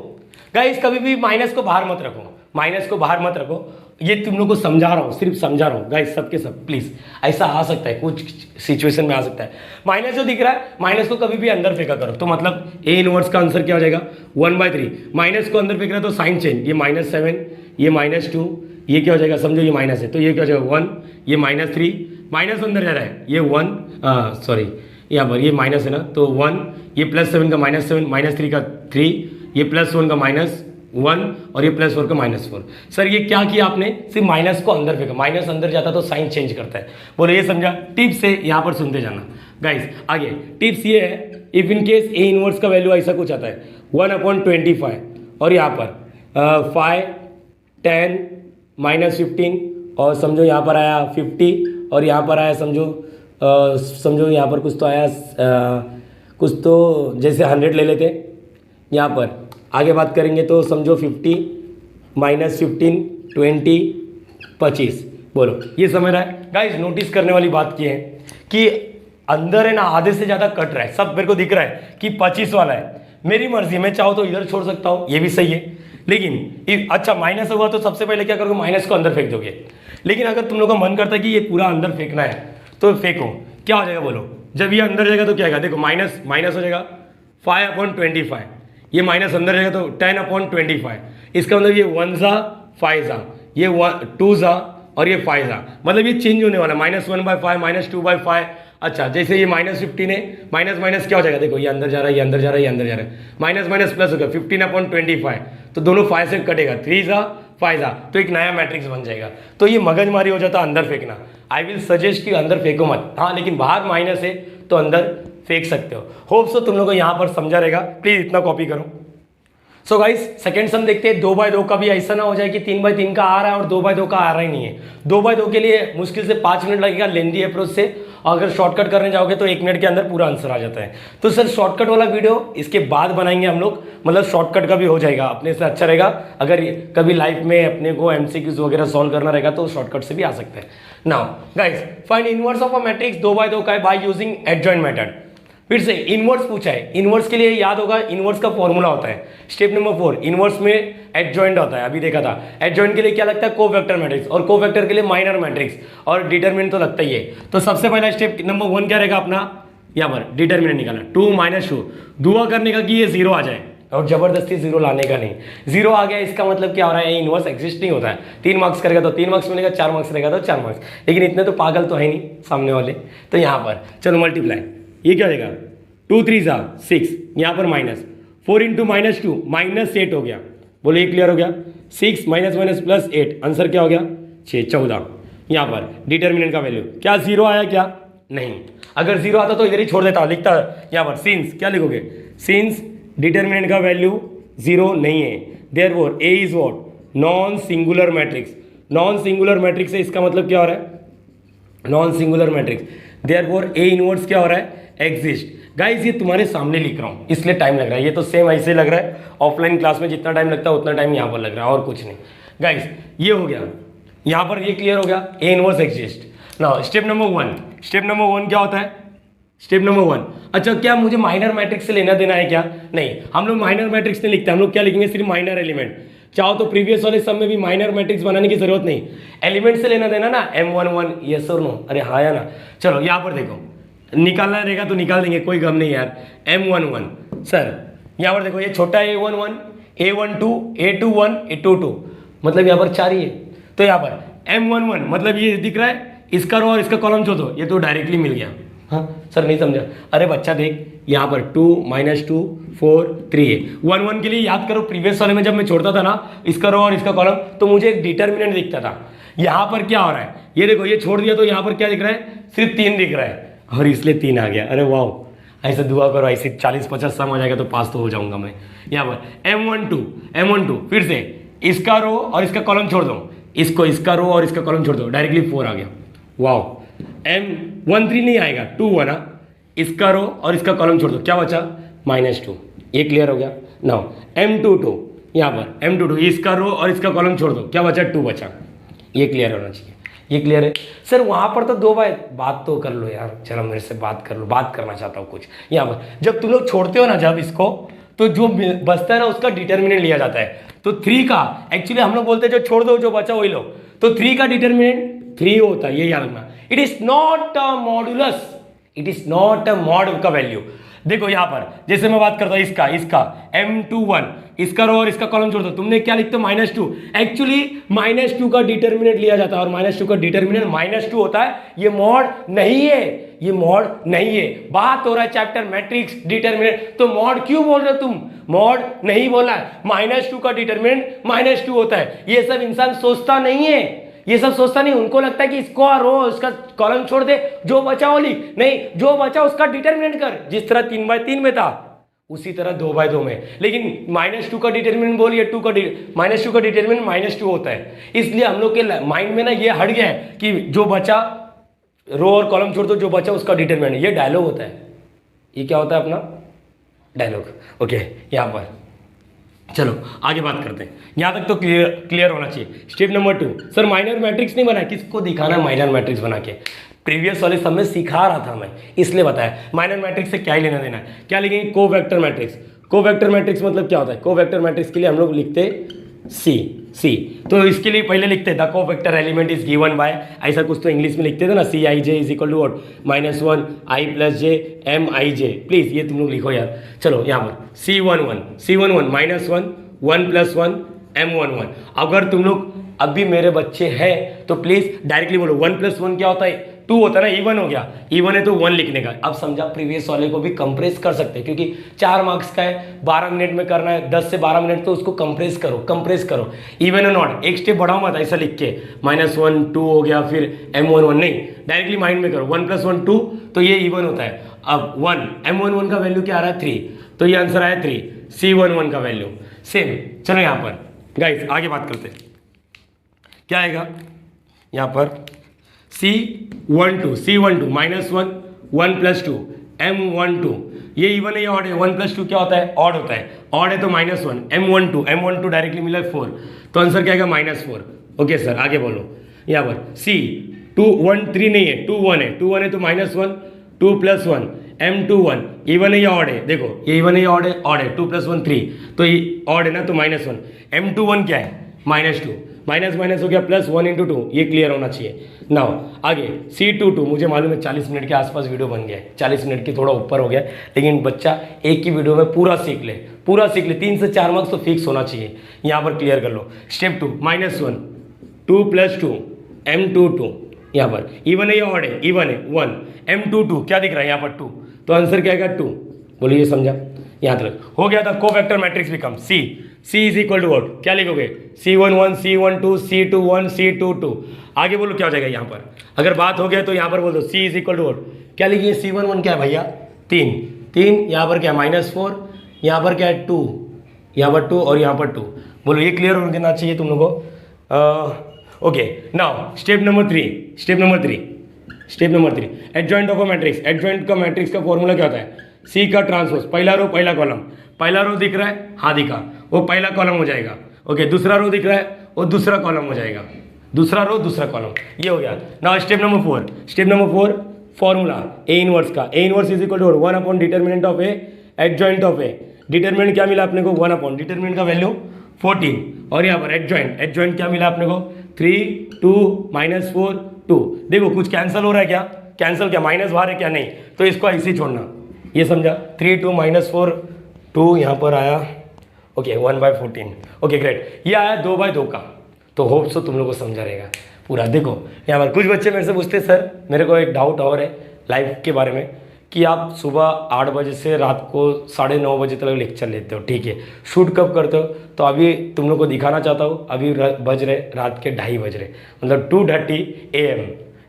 गाइस कभी भी माइनस को बाहर मत रखो, माइनस को बाहर मत रखो, ये तुम लोग को समझा रहा हूँ, सिर्फ समझा रहा हूँ गाइस, सबके सब प्लीज, ऐसा आ सकता है, कुछ सिचुएशन में आ सकता है। माइनस जो दिख रहा है, माइनस को कभी भी अंदर फेंका करो, तो मतलब ए इनवर्स का आंसर क्या हो जाएगा 1/3। माइनस को अंदर फेंक रहा है तो साइन चेंज, ये -7, ये -2, ये क्या हो जाएगा, समझो ये माइनस है तो ये क्या हो जाएगा 1, ये -3, माइनस अंदर जा रहा है, ये 1 सॉरी यहाँ पर ये माइनस है ना, तो 1, ये +7 का -7, -3 का 3, ये +1 का -1 और ये +4 का -4। सर ये क्या किया आपने, सिर्फ माइनस को अंदर फेंका, माइनस अंदर जाता तो साइन चेंज करता है, बोले ये समझा। टिप्स है यहाँ पर सुनते जाना गाइस। आगे टिप्स ये है, if in case A inverse का वैल्यू ऐसा कुछ आता है 1/25 और यहाँ पर 5 10 -15 और समझो यहाँ पर आया 50 और यहाँ पर आया समझो यहाँ पर कुछ तो आया कुछ तो जैसे 100 ले लेते, यहाँ पर आगे बात करेंगे तो समझो 50 -15 20 25, बोलो ये समझ रहा है गाइस। नोटिस करने वाली बात ये है कि अंदर है ना आधे से ज़्यादा कट रहा है, सब मेरे को दिख रहा है कि 25 वाला है, मेरी मर्जी, मैं चाहूँ तो इधर छोड़ सकता हूँ, ये भी सही है, लेकिन अच्छा माइनस हुआ तो सबसे पहले क्या करोगे, माइनस को अंदर फेंक दोगे। लेकिन अगर तुम लोग का मन करता है कि ये पूरा अंदर फेंकना है तो फेंको, क्या हो जाएगा बोलो, जब ये अंदर जाएगा तो क्या आएगा, देखो माइनस माइनस हो जाएगा 5/25, ये माइनस अंदर जाएगा तो 10/25, इसका मतलब ये 1 ज़ा 5 ज़ा, ये 2 ज़ा और ये 5 ज़ा, मतलब ये चेंज होने वाला, -1/5 -2/5। अच्छा जैसे ये -15 है, माइनस माइनस क्या हो जाएगा, देखो ये अंदर जा रहा है, ये अंदर जा रहा है, ये अंदर जा रहा है, माइनस माइनस प्लस हो गया 15/25, तो दोनों 5 से कटेगा, 3 ज़ा 5 ज़ा, तो एक नया मैट्रिक्स बन जाएगा। तो ये मगजमारी हो जाता है अंदर फेंकना, आई विल सजेस्ट कि अंदर फेंको मत, हाँ लेकिन बाहर माइनस है तो अंदर फेंक सकते हो। होप सो तुम लोगों को यहाँ पर समझा रहेगा, प्लीज इतना कॉपी करो। सो गाइस सेकंड सम देखते हैं, 2/2 का भी ऐसा ना हो जाए कि 3/3 का आ रहा है और 2/2 का आ रहा ही नहीं है। 2/2 के लिए मुश्किल से 5 मिनट लगेगा लेंदी अप्रोच से, और अगर शॉर्टकट करने जाओगे तो 1 मिनट के अंदर पूरा आंसर आ जाता है। तो सर शॉर्टकट वाला वीडियो इसके बाद बनाएंगे हम लोग, मतलब शॉर्टकट का भी हो जाएगा, अपने से अच्छा रहेगा। अगर कभी लाइफ में अपने को MCQs वगैरह सॉल्व करना रहेगा तो शॉर्टकट से भी आ सकते हैं। Now guys find inverse of a matrix 2/2 का है बाय यूजिंग एडजॉइंट मेथड। फिर से इनवर्स पूछा है, इनवर्स के लिए याद होगा इनवर्स का फॉर्मूला होता है स्टेप नंबर 4, इनवर्स में एडजॉइंट होता है, अभी देखा था। एडजॉइंट के लिए क्या लगता है, कोवेक्टर मैट्रिक्स, और कोवेक्टर के लिए माइनर मैट्रिक्स, और डिटरमिनेंट तो लगता ही है। तो सबसे पहला स्टेप नंबर 1 क्या रहेगा अपना, यहाँ पर डिटरमिनेंट निकालना, 2 - 2, दुआ करने का कि ये 0 आ जाए, और जबरदस्ती 0 लाने का नहीं। 0 आ गया इसका मतलब क्या हो रहा है, इनवर्स एग्जिस्ट नहीं होता है। 3 मार्क्स करेगा तो 3 मार्क्स मिलेगा, 4 मार्क्स रहेगा तो 4 मार्क्स, लेकिन इतने तो पागल तो है नहीं सामने वाले। तो यहाँ पर चलो मल्टीप्लाई, ये क्या हो जाएगा 2 3 ज़ा 6, यहाँ पर माइनस 4 × -2 -8 हो गया, बोलो ये क्लियर हो गया। 6 माइनस प्लस 8, आंसर क्या हो गया 6 14। यहाँ पर डिटर्मिनेंट का वैल्यू क्या 0 आया क्या, नहीं, अगर 0 आता तो इधर ही छोड़ देता, लिखता यहाँ पर सिंस, क्या लिखोगे, सिंस डिटर्मिनेंट का वैल्यू 0 नहीं है, therefore A is what, non singular matrix. Non singular matrix है, इसका मतलब क्या हो रहा है, non singular matrix, therefore A inverse क्या हो रहा है, एग्जिस्ट। गाइस ये तुम्हारे सामने लिख रहा हूँ इसलिए टाइम लग रहा है, ये तो सेम ऐसे लग रहा है, ऑफलाइन क्लास में जितना टाइम लगता है उतना टाइम यहाँ पर लग रहा है, और कुछ नहीं। गाइस ये हो गया, यहाँ पर ये क्लियर हो गया, ए inverse exist. Now step number 1, step number 1 क्या होता है, स्टेप नंबर 1, अच्छा क्या मुझे माइनर मैट्रिक्स से लेना देना है क्या, नहीं, हम लोग माइनर मैट्रिक्स नहीं लिखते, हम लोग क्या लिखेंगे, सिर्फ माइनर एलिमेंट। चाहो तो प्रीवियस वाले सब में भी माइनर मैट्रिक्स बनाने की जरूरत नहीं, एलिमेंट से लेना देना ना, M11 यस और नो, अरे हाँ या ना। चलो यहाँ पर देखो, निकालना रहेगा तो निकाल देंगे, कोई गम नहीं यार। M11 सर यहाँ पर देखो, ये छोटा है A11, A12, A21, A22, मतलब यहाँ पर 4 ही है, तो यहाँ पर M11 मतलब ये दिख रहा है, इसका रो और इसका कॉलम छोड़ दो, ये तो डायरेक्टली मिल गया। हाँ सर नहीं समझा, अरे बच्चा देख यहाँ पर 2 - 2 4 3 है। 1 के लिए याद करो, प्रीवियस वाले में जब मैं छोड़ता था ना इसका रो और इसका कॉलम, तो मुझे एक डिटर्मिनेंट दिखता था। यहाँ पर क्या हो रहा है, ये देखो ये छोड़ दिया तो यहाँ पर क्या दिख रहा है, सिर्फ 3 दिख रहा है, और इसलिए 3 आ गया। अरे वाह, ऐसे दुआ करो, ऐसे 40-50 सम आ जाएगा तो पास तो हो जाऊंगा मैं। यहाँ पर M12 फिर से इसका रो और इसका कॉलम छोड़ दो, इसको इसका रो और इसका कॉलम छोड़ दो, डायरेक्टली 4 आ गया। वाओ, M13 नहीं आएगा, 2 1 ना, इसका रो और इसका कॉलम छोड़ दो, क्या बचा -2। ये क्लियर हो गया। नाउ M22 यहाँ पर M22 इसका रो और इसका कॉलम छोड़ दो, क्या बचा 2 बचा। ये क्लियर होना चाहिए, ये क्लियर है सर। वहाँ पर तो 2 बात तो कर लो यार, चलो मेरे से बात कर लो, बात करना चाहता हूँ कुछ। यहाँ पर जब तुम लोग छोड़ते हो ना जब इसको, तो जो बचता है ना उसका डिटर्मिनेंट लिया जाता है। तो 3 का एक्चुअली हम लोग बोलते हैं जो छोड़ दो जो बचा वही लो, तो 3 का डिटर्मिनेंट 3 होता है, ये याद रखना। It is not a modulus, it is not a mod का वैल्यू। देखो यहाँ पर जैसे मैं बात करता हूँ इसका M21, इसका रो और इसका कॉलम छोड़ दो, तुमने क्या लिखते हो -2। एक्चुअली -2 का डिटर्मिनेंट लिया जाता है और -2 का डिटर्मिनेंट -2 होता है। ये मॉड नहीं है, ये मॉड नहीं है। बात हो रहा है चैप्टर मैट्रिक्स डिटर्मिनेंट, तो मॉड क्यों बोल रहे हो तुम? मॉड नहीं बोला है, -2 का डिटर्मिनेंट -2 होता है। ये सब इंसान सोचता नहीं है, ये सब सोचता नहीं, उनको लगता है कि इसको रो उसका कॉलम छोड़ दे, जो बचा वो लिख, नहीं जो बचा उसका डिटर्मिनेंट कर। जिस तरह 3/3 में था उसी तरह 2/2 में, लेकिन -2 का डिटर्मिनेंट बोलिए, -2 का डिटर्मिनेंट -2 होता है। इसलिए हम लोग के माइंड में ना ये हट गया है कि जो बचा रो और कॉलम छोड़ दो, जो बचा उसका डिटर्मिनेंट। ये डायलॉग होता है, ये क्या होता है अपना डायलॉग। ओके, यहाँ पर चलो आगे बात करते हैं। यहाँ तक तो क्लियर होना चाहिए। Step number 2, sir minor matrix नहीं बना, किसको दिखाना माइनर मैट्रिक्स बना के? प्रीवियस वाले सब में सिखा रहा था मैं, इसलिए बताया। माइनर मैट्रिक्स से क्या ही लेना देना है। क्या लिखेंगे? कोवेक्टर मैट्रिक्स। कोवेक्टर मैट्रिक्स मतलब क्या होता है? कोवेक्टर मैट्रिक्स के लिए हम लोग लिखते सी, तो इसके लिए पहले लिखते the cofactor element is given by, ऐसा कुछ तो इंग्लिश में लिखते थे ना, Cij is equal to what -1 i + j Mij। Please ये तुम लोग लिखो यार। चलो यहाँ पर C11 -1 1 + 1 M11। अगर तुम लोग अभी मेरे बच्चे हैं तो प्लीज डायरेक्टली बोलो 1 + 1 क्या होता है? 2 होता है ना, इवन हो गया, इवन है तो 1 लिखने का। अब समझा, प्रीवियस वाले को भी कंप्रेस कर सकते हैं, क्योंकि 4 मार्क्स का है, 12 मिनट में करना है, 10 से 12 मिनट, तो उसको कंप्रेस करो। इवन और नॉट, एक स्टेप बढ़ाओ मत ऐसा लिख के -1 2 हो गया फिर M11, नहीं, डायरेक्टली माइंड में करो। 1 + 1 2, तो ये इवन होता है। अब 1 M11 का वैल्यू क्या आ रहा है? 3, तो ये आंसर आया 3, C11 का वैल्यू सेम। चलो यहाँ पर गाइस आगे बात करते हैं, क्या आएगा यहाँ पर? C12 -1 1 + 2 M12। ये इवन है या ऑड है? 1 + 2 क्या होता है? ऑड होता है। ऑड है तो -1 M12 डायरेक्टली मिला 4, तो आंसर क्या आएगा? -4। ओके सर, आगे बोलो। यहाँ पर C213 नहीं है, 21 है, 21 है तो -1 2 + 1 M21। इवन है या ऑड है? देखो ये इवन है या ऑड है? ऑड है। 2 + 1 3, तो ये ऑड है ना, तो -1। M21 क्या है? -2, माइनस हो गया, +1 × 2, ये क्लियर होना चाहिए। नाउ आगे C22, मुझे मालूम है 40 मिनट के आसपास वीडियो बन गया है, 40 मिनट की थोड़ा ऊपर हो गया, लेकिन बच्चा एक ही वीडियो में पूरा सीख ले, 3 से 4 मार्क्स तो फिक्स होना चाहिए। यहाँ पर क्लियर कर लो। Step 2 -1 2 + 2 M22। यहाँ पर इवन है या ऑड है? इवन है, 1 M22 क्या दिख रहा है यहाँ पर? 2, तो आंसर क्या आएगा? 2। बोलिए, ये समझा? यहाँ तक हो गया था। Cofactor matrix become C is equal to what? क्या लिखोगे? C11 C12 C21 C22। आगे बोलो क्या हो जाएगा यहाँ पर? अगर बात हो गया तो यहाँ पर बोल दो C is equal to what? क्या लिखिए? C11 क्या है भैया? 3, यहाँ पर क्या है? -4, यहाँ पर क्या है? 2, यहाँ पर 2 और यहाँ पर 2। बोलो, ये क्लियर होना चाहिए तुम लोगों को। Okay, now step number 3 adjoint of a matrix. Adjoint का मैट्रिक्स का फॉर्मूला क्या होता है? C का ट्रांसपोज, पहला रो पहला कॉलम। पहला रो दिख रहा है? हाँ दिखा, वो पहला कॉलम हो जाएगा। ओके, दूसरा रो दिख रहा है? वो दूसरा कॉलम हो जाएगा। दूसरा रो दूसरा कॉलम, ये हो गया। Now step number 4 formula A inverse का। A inverse is equal to 1 determinant of A adjoint of A। Determinant क्या मिला अपने को? 1 डिटर्मिनेंट का वैल्यू 14, और यहाँ पर एडजॉइंट क्या मिला अपने को? 3 2 -4 2। देखो कुछ कैंसिल हो रहा है क्या? कैंसिल क्या? माइनस बाहर है क्या? नहीं, तो इसको ऐसे ही छोड़ना, ये समझा? 3 2 -4 2 यहाँ पर आया। ओके, 1/14। ओके ग्रेट, ये आया 2/2 का। तो होप सो तुम लोग को समझा रहेगा पूरा। देखो यहाँ पर कुछ बच्चे मेरे से पूछते सर मेरे को एक डाउट और है लाइफ के बारे में, कि आप सुबह 8 बजे से रात को 9:30 बजे तक लेक्चर लेते हो, ठीक है, शूट कब करते हो? तो अभी तुम लोग को दिखाना चाहता हूँ, अभी बज रहे रात के 2:30 बज रहे, मतलब 2:30 AM।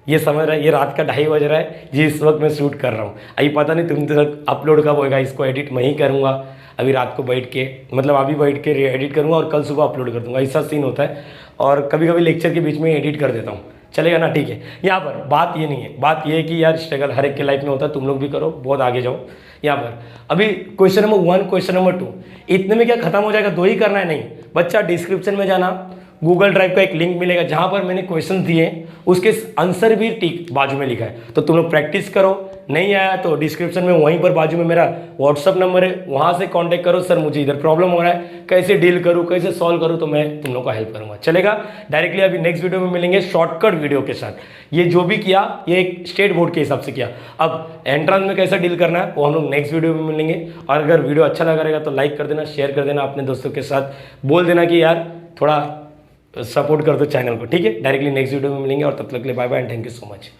ये समझ रहा है, ये रात का 2:30 बज रहा है जिस वक्त मैं शूट कर रहा हूँ। अभी पता नहीं तुम तक अपलोड कब होएगा, इसको एडिट मैं ही करूँगा, अभी रात को बैठ के मतलब अभी बैठ के एडिट करूँगा और कल सुबह अपलोड कर दूंगा, ऐसा सीन होता है। और कभी कभी लेक्चर के बीच में एडिट कर देता हूँ, चलेगा ना? ठीक है। यहाँ पर बात ये नहीं है, बात ये है कि यार स्ट्रगल हर एक के लाइफ में होता है, तुम लोग भी करो, बहुत आगे जाओ। यहाँ पर अभी क्वेश्चन नंबर 1, क्वेश्चन नंबर 2, इतने में क्या खत्म हो जाएगा? 2 ही करना है? नहीं बच्चा, डिस्क्रिप्शन में जाना, गूगल ड्राइव का एक लिंक मिलेगा जहां पर मैंने क्वेश्चन दिए, उसके आंसर भी टिक बाजू में लिखा है, तो तुम लोग प्रैक्टिस करो। नहीं आया तो डिस्क्रिप्शन में वहीं पर बाजू में मेरा व्हाट्सअप नंबर है, वहां से कांटेक्ट करो, सर मुझे इधर प्रॉब्लम हो रहा है, कैसे डील करूं, कैसे सॉल्व करूं, तो मैं तुम लोग को हेल्प करूंगा, चलेगा? डायरेक्टली अभी नेक्स्ट वीडियो में मिलेंगे शॉर्टकट वीडियो के साथ। ये जो भी किया ये एक स्टेट बोर्ड के हिसाब से किया, अब एंट्रेंस में कैसा डील करना है वो हम लोग नेक्स्ट वीडियो में मिलेंगे। और अगर वीडियो अच्छा लगा रहेगा तो लाइक कर देना, शेयर कर देना, अपने दोस्तों के साथ बोल देना कि यार थोड़ा सपोर्ट कर दो चैनल को, ठीक है? डायरेक्टली नेक्स्ट वीडियो में मिलेंगे और तब तक के लिए bye bye and thank you so much.